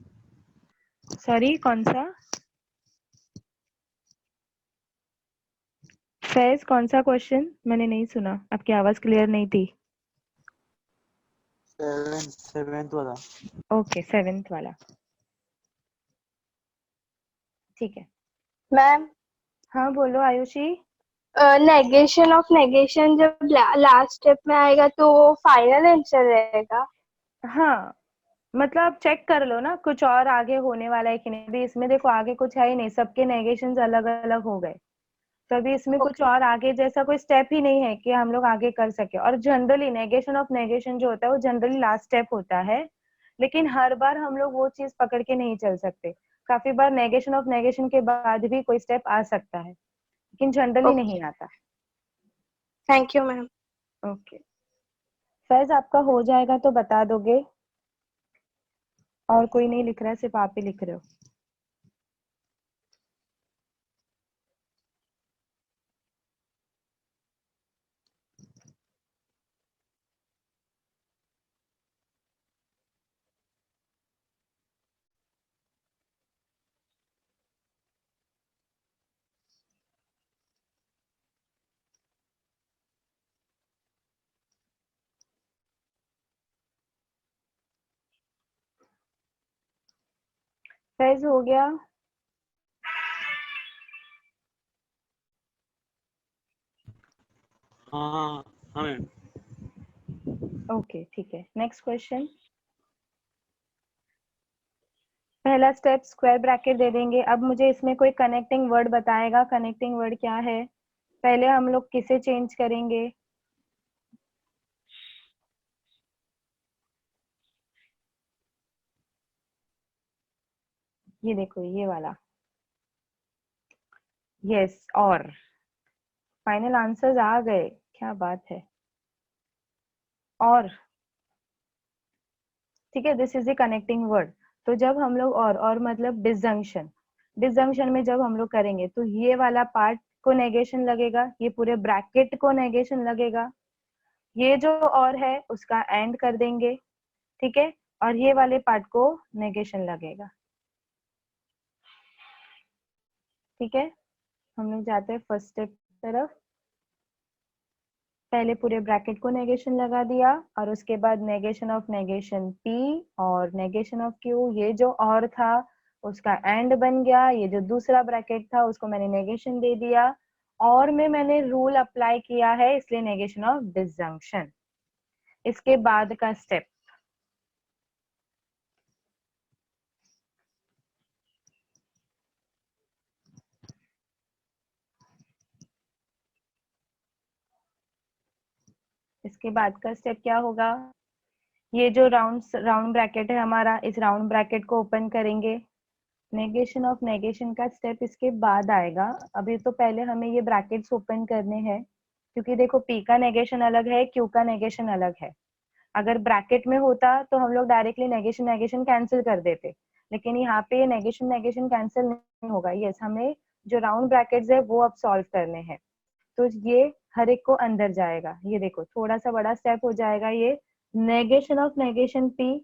सॉरी, कौन सा? फैज, कौन सा क्वेश्चन? मैंने नहीं सुना, आपकी आवाज क्लियर नहीं थी। 7th वाला। ओके, 7th वाला, ठीक है। मैम हाँ बोलो आयुषी। नेगेशन ऑफ नेगेशन जब लास्ट स्टेप में आएगा तो वो फाइनल आंसर रहेगा। हाँ, मतलब चेक कर लो ना कुछ और आगे होने वाला है कि नहीं। अभी इसमें देखो आगे कुछ है ही नहीं, सबके नेगेशंस अलग अलग हो गए, तो अभी इसमें कुछ और आगे जैसा कोई स्टेप ही नहीं है कि हम लोग आगे कर सके। और जनरली नेगेशन ऑफ नेगेशन जो होता है वो जनरली लास्ट स्टेप होता है, लेकिन हर बार हम लोग वो चीज पकड़ के नहीं चल सकते। काफी बार नेगेशन ऑफ नेगेशन के बाद भी कोई स्टेप आ सकता है, लेकिन जनरली नहीं आता। Thank you ma'am. Okay Faiz, आपका हो जाएगा तो बता दोगे? और कोई नहीं लिख रहा है, सिर्फ आप ही लिख रहे हो। फैज हो गया? हाँ हाँ मैम। ओके ठीक है, नेक्स्ट क्वेश्चन। पहला स्टेप स्क्वायर ब्रैकेट दे देंगे। अब मुझे इसमें कोई कनेक्टिंग वर्ड बताएगा, कनेक्टिंग वर्ड क्या है? पहले हम लोग किसे चेंज करेंगे? ये देखो ये वाला, यस। और फाइनल आंसर्स आ गए, क्या बात है। और ठीक है, this is the connecting word. तो जब हम लोग और मतलब डिसजंक्शन, डिसजंक्शन में जब हम लोग करेंगे तो ये वाला पार्ट को नेगेशन लगेगा, ये पूरे ब्रैकेट को नेगेशन लगेगा, ये जो और है उसका एंड कर देंगे, ठीक है, और ये वाले पार्ट को नेगेशन लगेगा। ठीक है, हम लोग जाते हैं फर्स्ट स्टेप की तरफ। पहले पूरे ब्रैकेट को नेगेशन लगा दिया, और उसके बाद नेगेशन ऑफ नेगेशन पी और नेगेशन ऑफ क्यू, ये जो और था उसका एंड बन गया, ये जो दूसरा ब्रैकेट था उसको मैंने नेगेशन दे दिया, और में मैंने रूल अप्लाई किया है इसलिए नेगेशन ऑफ डिसजंक्शन। इसके बाद का स्टेप, इसके बाद का स्टेप क्या होगा, ये जो राउंड ब्रैकेट है हमारा, इस राउंड ब्रैकेट को ओपन करेंगे। नेगेशन ऑफ नेगेशन का स्टेप इसके बाद आएगा, अभी तो पहले हमें ये ब्रैकेट्स ओपन करने हैं, क्योंकि देखो P का नेगेशन अलग है, Q का नेगेशन अलग है। अगर ब्रैकेट में होता तो हम लोग डायरेक्टली नेगेशन नेगेशन कैंसिल कर देते, लेकिन यहाँ पे ये नेगेशन नेगेशन कैंसिल नहीं होगा। यस, हमें जो राउंड ब्रैकेट्स है वो अब सॉल्व करने हैं, तो ये हर एक को अंदर जाएगा। ये देखो थोड़ा सा बड़ा स्टेप हो जाएगा ये, नेगेशन ऑफ नेगेशन P,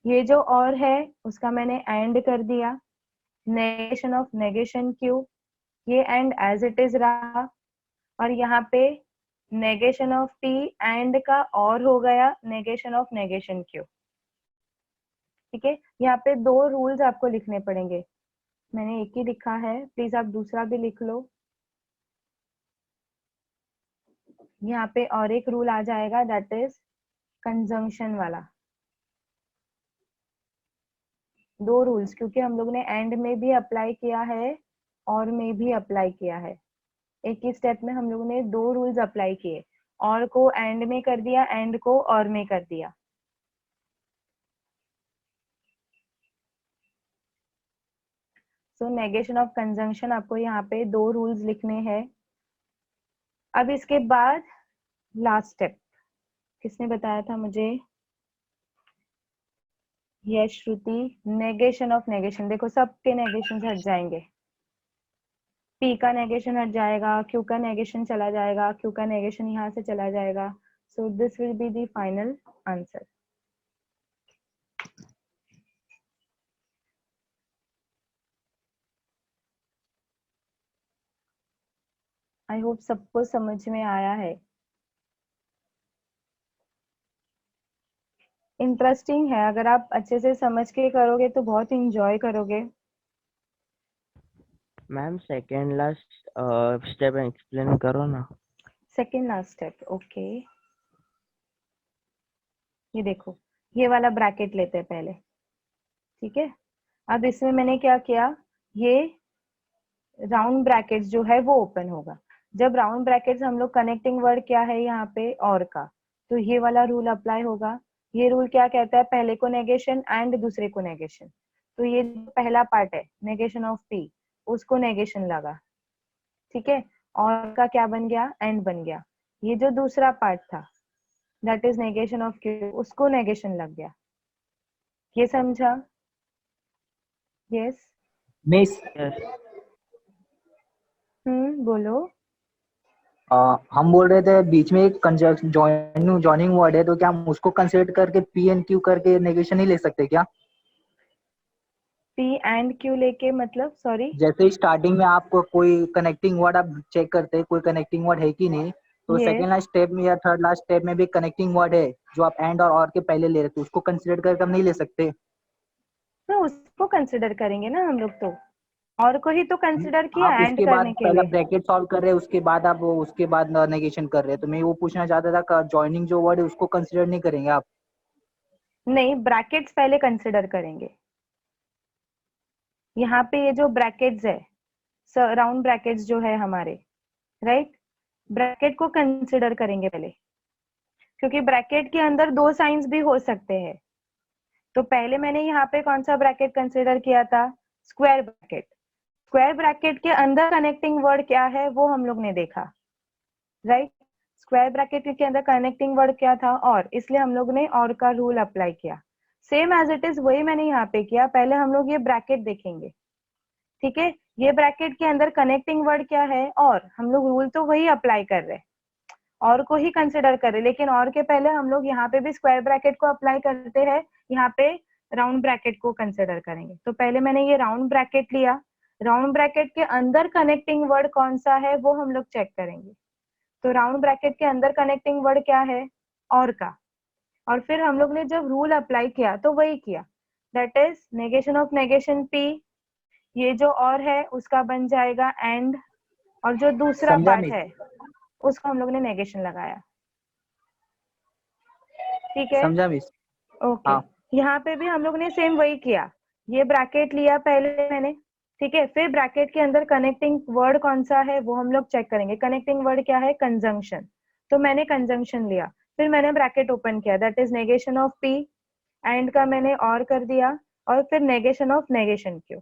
ये जो और है उसका मैंने एंड कर दिया, नेगेशन ऑफ नेगेशन Q, ये एंड एज इट इज रहा, और यहाँ पे नेगेशन ऑफ P एंड का और हो गया नेगेशन ऑफ नेगेशन Q। ठीक है, यहाँ पे 2 रूल्स आपको लिखने पड़ेंगे, मैंने एक ही लिखा है, प्लीज आप दूसरा भी लिख लो। यहाँ पे और एक रूल आ जाएगा, दैट इज कंजंक्शन वाला। 2 रूल्स, क्योंकि हम लोग ने एंड में भी अप्लाई किया है और में भी अप्लाई किया है, एक ही स्टेप में हम लोगों ने 2 रूल्स अप्लाई किए, और को एंड में कर दिया, एंड को और में कर दिया। सो नेगेशन ऑफ कंजंक्शन आपको यहाँ पे 2 रूल्स लिखने हैं। अब इसके बाद लास्ट स्टेप, किसने बताया था मुझे, yes Shruti, negation of negation. देखो सबके नेगेशन हट जाएंगे, P का नेगेशन हट जाएगा, Q का नेगेशन चला जाएगा, Q का नेगेशन यहाँ से चला जाएगा। सो this will be the final answer. I hope सबको समझ में आया है। इंटरेस्टिंग है, अगर आप अच्छे से समझ के करोगे तो बहुत इंजॉय करोगे। Ma'am second last step explain करो ना। Second last step, okay. ये देखो, ये वाला ब्रैकेट लेते हैं पहले, ठीक है। अब इसमें मैंने क्या किया, ये राउंड ब्रैकेट्स जो है वो ओपन होगा। जब राउंड ब्रैकेट्स, हम लोग कनेक्टिंग वर्ड क्या है यहाँ पे, और का, तो ये वाला रूल अप्लाई होगा। ये रूल क्या कहता है, पहले को नेगेशन एंड दूसरे को नेगेशन। तो ये पहला पार्ट है नेगेशन ऑफ P, उसको नेगेशन लगा, ठीक है, और का क्या बन गया, एंड बन गया। ये जो दूसरा पार्ट था that is negation of Q, उसको नेगेशन लग गया। ये समझा? यस मिस, यस बोलो। हम बोल रहे थे बीच में एक कंजंक्शन जॉइनिंग वर्ड है, तो क्या हम उसको कंसिडर करके P एंड Q करके नेगेशन नहीं ले सकते क्या? P एंड Q लेके मतलब, सॉरी, जैसे स्टार्टिंग में आपको कोई कनेक्टिंग वर्ड आप चेक करते हैं, कोई कनेक्टिंग वर्ड है कि नहीं, तो Yes. सेकंड लास्ट स्टेप में या थर्ड लास्ट स्टेप में भी कनेक्टिंग वर्ड है जो आप एंड और के पहले ले रहे थे, उसको कंसिडर करके हम नहीं ले सकते? तो उसको कंसिडर करेंगे ना हम लोग, तो और को ही तो कंसिडर किया आप एंड उसके बाद करने के पहला लिए। ब्रैकेट सॉल्व कर रहे हैं, उसके बाद आप उसके बाद नेगेशन कर रहे हैं, तो मैं वो पूछना चाहता था जॉइनिंग जो वर्ड है उसको कंसिडर नहीं करेंगे आप? नहीं, ब्रैकेट्स पहले कंसिडर करेंगे। यहाँ पे ये जो ब्रैकेट्स है, राउंड ब्रैकेट्स जो है हमारे, राइट, ब्रैकेट को कंसिडर करेंगे पहले, क्योंकि ब्रैकेट के अंदर 2 साइंस भी हो सकते हैं। तो पहले मैंने यहाँ पे कौन सा ब्रैकेट कंसिडर किया था, स्क्वायर ब्रैकेट। स्क्वायर ब्रैकेट के अंदर कनेक्टिंग वर्ड क्या है वो हम लोग ने देखा, राइट। स्क्वायर ब्रैकेट के अंदर कनेक्टिंग वर्ड क्या था, और, इसलिए हम लोग ने और का रूल अप्लाई किया। सेम एज इट इज वही मैंने यहाँ पे किया। पहले हम लोग ये ब्रैकेट देखेंगे, ठीक है, ये ब्रैकेट के अंदर कनेक्टिंग वर्ड क्या है, और हम लोग रूल तो वही अप्लाई कर रहे हैं, और को ही कंसिडर कर रहे, लेकिन और के पहले हम लोग यहाँ पे भी स्क्वायर ब्रैकेट को अप्लाई करते हैं, यहाँ पे राउंड ब्रैकेट को कंसिडर करेंगे। तो पहले मैंने ये राउंड ब्रैकेट लिया, राउंड ब्रैकेट के अंदर कनेक्टिंग वर्ड कौन सा है वो हम लोग चेक करेंगे। तो राउंड ब्रैकेट के अंदर कनेक्टिंग वर्ड क्या है, और का, और फिर हम लोग ने जब रूल अप्लाई किया तो वही किया। That is negation of negation P। ये जो और है उसका बन जाएगा एंड, और जो दूसरा समझा पार्ट मिस? है उसको हम लोग ने नेगेशन लगाया। ठीक है, समझा मिस? ओके। हाँ। यहाँ पे भी हम लोग ने सेम वही किया, ये ब्रैकेट लिया पहले मैंने, ठीक है, फिर ब्रैकेट के अंदर कनेक्टिंग वर्ड कौन सा है वो हम लोग चेक करेंगे। कनेक्टिंग वर्ड क्या है? कंजंक्शन। तो मैंने कंजंक्शन लिया, फिर मैंने ब्रैकेट ओपन किया, that is negation of P, and का मैंने और कर दिया, और फिर नेगेशन ऑफ नेगेशन Q,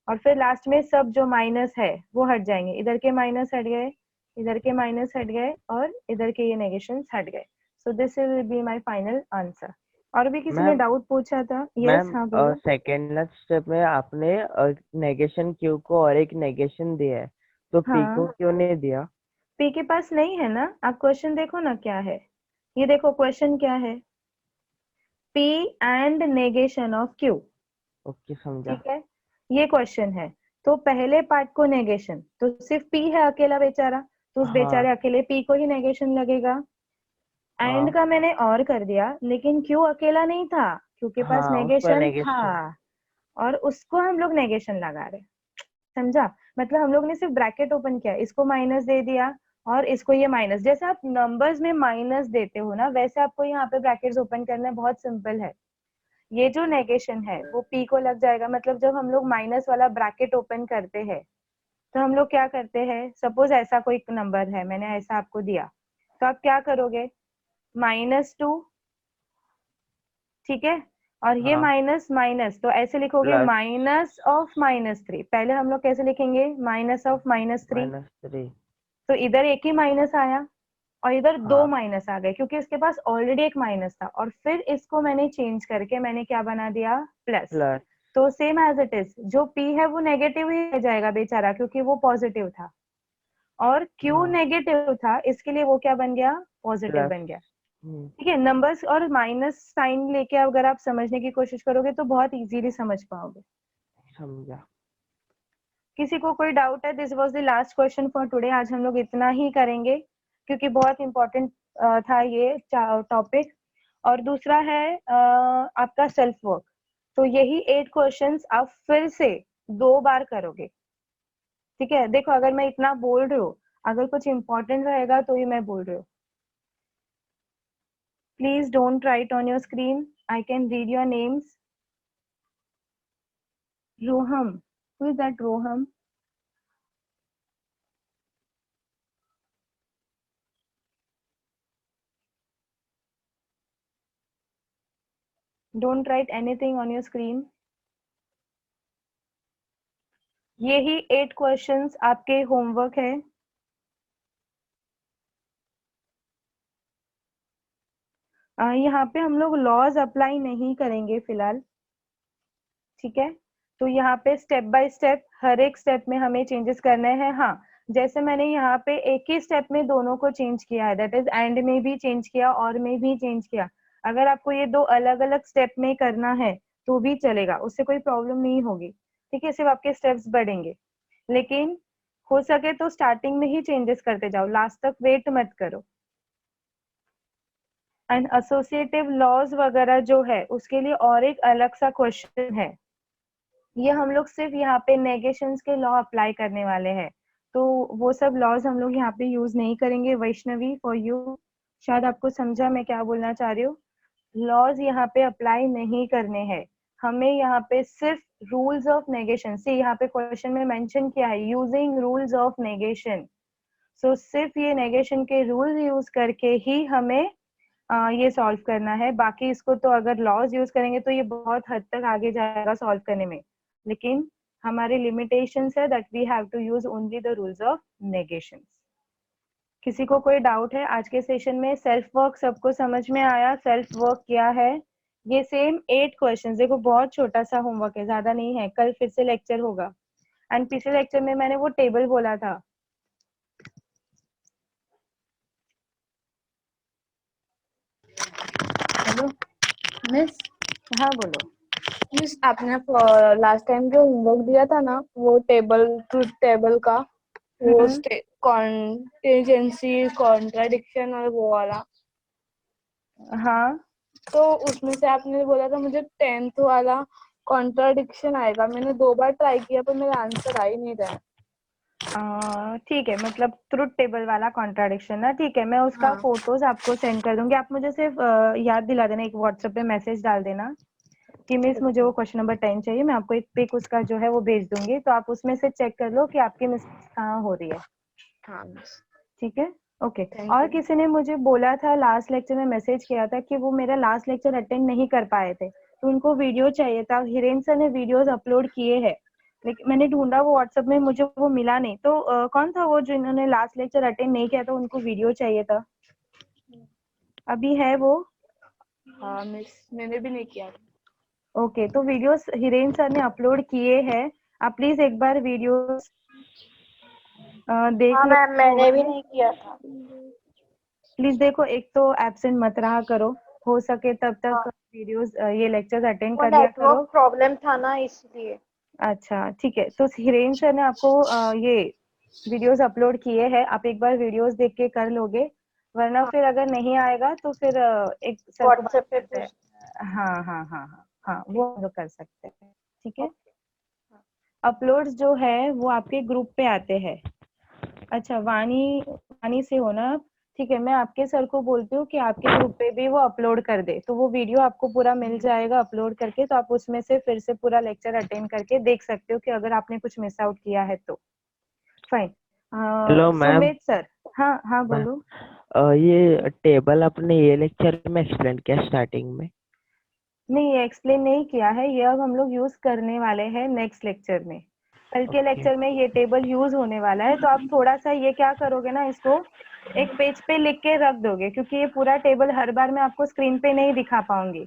और फिर लास्ट में सब जो माइनस है वो हट जाएंगे, इधर के माइनस हट गए, इधर के माइनस हट गए, और इधर के ये नेगेशन हट गए। सो this will be my final answer. और भी किसी ने मैम डाउट पूछा था? यस, मैम हाँ बोलो। सेकेंड लास्ट स्टेप में आपने नेगेशन क्यू को और एक नेगेशन दिया है, तो पी को हाँ, क्यों नहीं दिया? P के पास नहीं है ना, आप क्वेश्चन देखो ना क्या है, ये देखो क्वेश्चन क्या है, P and negation of Q। Okay, समझा। ठीक है, ये क्वेश्चन है। तो पहले पार्ट को नेगेशन, तो सिर्फ P है अकेला बेचारा, तो उस बेचारे हाँ अकेले P को ही नेगेशन लगेगा। एंड हाँ का मैंने और कर दिया, लेकिन Q अकेला नहीं था, Q के पास हाँ, उस पर नेगेशन था, नेगेशन। और उसको हम लोग नेगेशन लगा रहे। समझा? मतलब हम लोग ने सिर्फ ब्रैकेट ओपन किया, इसको माइनस दे दिया, और इसको ये माइनस, जैसे आप नंबर्स में माइनस देते हो ना, वैसे आपको यहाँ पे ब्रैकेट्स ओपन करना बहुत सिंपल है। ये जो नेगेशन है वो P को लग जाएगा। मतलब जब हम लोग माइनस वाला ब्रैकेट ओपन करते हैं तो हम लोग क्या करते हैं, सपोज ऐसा कोई नंबर है, मैंने ऐसा आपको दिया, तो आप क्या करोगे, -2, ठीक है, और ये हाँ, माइनस माइनस, तो ऐसे लिखोगे प्लस माइनस ऑफ -3। पहले हम लोग कैसे लिखेंगे, माइनस ऑफ -3, -3। तो इधर एक ही माइनस आया, और इधर दो हाँ, माइनस आ गए, क्योंकि इसके पास ऑलरेडी एक माइनस था, और फिर इसको मैंने चेंज करके मैंने क्या बना दिया, प्लस। प्लस। तो सेम एज इट इज, जो P है वो नेगेटिव ही रह जाएगा बेचारा, क्योंकि वो पॉजिटिव था, और Q हाँ, नेगेटिव था, इसके लिए वो क्या बन गया, पॉजिटिव प्लस। बन गया। ठीक है, नंबर्स और माइनस साइन लेके अगर आप समझने की कोशिश करोगे तो बहुत इजीली समझ पाओगे। समझा। किसी को कोई डाउट है? This was the last question for today. आज हम लोग इतना ही करेंगे, क्योंकि बहुत इंपॉर्टेंट था ये टॉपिक। और दूसरा है आपका सेल्फ वर्क। तो यही 8 क्वेश्चंस आप फिर से 2 बार करोगे। ठीक है, देखो अगर मैं इतना बोल रही हूँ, अगर कुछ इंपॉर्टेंट रहेगा तो ही मैं बोल रही हूँ। Please don't write on your screen, I can read your names. Roham, who is that Roham? Don't write anything on your screen. यही 8 क्वेश्चंस आपके होमवर्क है। यहाँ पे हम लोग लॉज अप्लाई नहीं करेंगे फिलहाल, ठीक है। तो यहाँ पे स्टेप बाय स्टेप हर एक स्टेप में हमें चेंजेस करने हैं। हाँ, जैसे मैंने यहाँ पे एक ही स्टेप में दोनों को चेंज किया है, दैट इज एंड में भी चेंज किया और में भी चेंज किया। अगर आपको ये 2 अलग अलग स्टेप में करना है तो भी चलेगा, उससे कोई प्रॉब्लम नहीं होगी, ठीक है, सिर्फ आपके स्टेप्स बढ़ेंगे। लेकिन हो सके तो स्टार्टिंग में ही चेंजेस करते जाओ, लास्ट तक वेट मत करो। एंड एसोसिएटिव लॉज वगैरह जो है उसके लिए और एक अलग सा क्वेश्चन है। ये हम लोग सिर्फ यहाँ पे नेगेशंस के लॉ अप्लाई करने वाले हैं, तो वो सब लॉज हम लोग यहाँ पे यूज नहीं करेंगे। वैष्णवी, फॉर यू, शायद आपको समझा मैं क्या बोलना चाह रही हूँ। लॉज यहाँ पे अप्लाई नहीं करने हैं हमें, यहाँ पे सिर्फ रूल्स ऑफ नेगेशन से, यहाँ पे क्वेश्चन में मेंशन किया है यूजिंग रूल्स ऑफ नेगेशन। सो सिर्फ ये नेगेशन के रूल्स यूज करके ही हमें ये सॉल्व करना है। बाकी इसको तो अगर लॉज यूज करेंगे तो ये बहुत हद तक आगे जाएगा सॉल्व करने में, लेकिन हमारे लिमिटेशंस है that we have to use only the rules of negation. किसी को कोई डाउट है आज के सेशन में? सेल्फ वर्क सबको समझ में आया? सेल्फ वर्क क्या है? ये सेम 8 क्वेश्चंस, देखो बहुत छोटा सा होमवर्क है, ज्यादा नहीं है। कल फिर से लेक्चर होगा, एंड पिछले लेक्चर में मैंने वो टेबल बोला था। Hello miss. हाँ बोलो। मिस आपने लास्ट टाइम जो होमवर्क दिया था ना, वो टेबल, ट्रुथ टेबल का, वो कॉन्टिजेंसी, कॉन्ट्राडिक्शन और वो वाला, हाँ, तो उसमें से आपने बोला था मुझे 10th वाला कॉन्ट्राडिक्शन आएगा। मैंने 2 बार ट्राई किया पर मेरा आंसर आ ही नहीं रहा है। ठीक है, मतलब ट्रुथ टेबल वाला कॉन्ट्राडिक्शन ना, ठीक है, मैं उसका हाँ। फोटोज आपको सेंड कर दूंगी। आप मुझे सिर्फ याद दिला देना, एक व्हाट्सएप पे मैसेज डाल देना कि मिस मुझे वो क्वेश्चन नंबर 10 चाहिए। मैं आपको एक पिक उसका जो है वो भेज दूंगी, तो आप उसमें से चेक कर लो कि आपकी मिस्टेक कहाँ हो रही है। हाँ मिस, ठीक है, ओके। थैंक और यू। किसी ने मुझे बोला था लास्ट लेक्चर में, मैसेज किया था कि वो मेरा लास्ट लेक्चर अटेंड नहीं कर पाए थे, तो उनको वीडियो चाहिए था। हिरेन सर ने वीडियोस अपलोड किए हैं, लेकिन मैंने ढूंढा वो व्हाट्सएप में, मुझे वो मिला नहीं। तो कौन था वो जिन्होंने लास्ट लेक्चर अटेंड नहीं किया था, उनको वीडियो चाहिए था? अभी है वो? हाँ मिस, मैंने भी नहीं किया। ओके, तो वीडियोस हिरेन सर ने अपलोड किए हैं, आप प्लीज एक बार वीडियोस देख हाँ लो। मैम, मैंने भी नहीं किया था। प्लीज देखो, एक तो एब्सेंट मत रहा करो, हो सके तब तक हाँ। वीडियोस ये लेक्चर्स अटेंड वो कर लिया करो। नेटवर्क प्रॉब्लम था ना, इसलिए। अच्छा ठीक है, तो हिरेन सर ने आपको ये वीडियोस अपलोड किए हैं, आप एक बार वीडियोस देख के कर लोगे, वरना हाँ, फिर अगर नहीं आएगा तो फिर एक सर को बात व्हाट्सएप पे करते हैं। पूछ। हाँ हाँ हाँ हाँ हाँ, ठीक। वो हम लोग कर सकते हैं, ठीक है। ओके। अपलोड्स जो है वो आपके ग्रुप पे आते हैं। अच्छा, वानी वानी से हो ना? ठीक है, मैं आपके सर को बोलती हूँ कि आपके ग्रुप पे भी वो अपलोड कर दे, तो वो वीडियो आपको पूरा मिल जाएगा अपलोड करके, तो आप उसमें से फिर से पूरा लेक्चर अटेंड करके देख सकते हो कि अगर आपने कुछ मिस आउट किया है तो। Fine. Hello ma'am. Sumit sir. हाँ हाँ बोलो। ये टेबल अपने ये लेक्चर में एक्सप्लेन किया स्टार्टिंग में? नहीं, ये एक्सप्लेन नहीं किया है, ये अब हम लोग यूज करने वाले हैं नेक्स्ट लेक्चर में। कल के ओके। लेक्चर में ये टेबल यूज होने वाला है, तो आप थोड़ा सा ये क्या करोगे ना, इसको एक पेज पे लिख के रख दोगे, क्योंकि ये पूरा टेबल हर बार मैं आपको स्क्रीन पे नहीं दिखा पाऊंगी।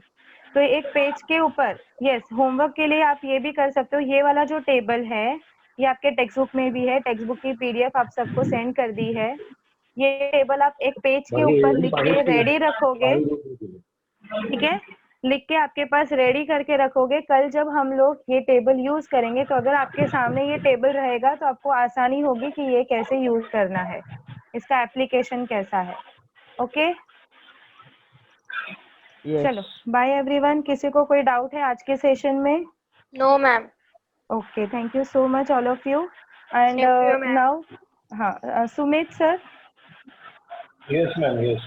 तो एक पेज के ऊपर, यस, होमवर्क के लिए आप ये भी कर सकते हो। ये वाला जो टेबल है ये आपके टेक्स्ट बुक में भी है, टेक्स्ट बुक की पीडीएफ आप सबको सेंड कर दी है। ये टेबल आप एक पेज के ऊपर लिख के रेडी रखोगे, ठीक है, लिख के आपके पास रेडी करके रखोगे। कल जब हम लोग ये टेबल यूज करेंगे, तो अगर आपके सामने ये टेबल रहेगा तो आपको आसानी होगी कि ये कैसे यूज करना है, इसका एप्लीकेशन कैसा है। ओके, चलो यस। Bye everyone. किसी को कोई डाउट है आज के सेशन में? No ma'am. Okay, thank you so much all of you. And same to you ma'am. Now, हाँ, Sumit sir. Yes, ma'am. Yes.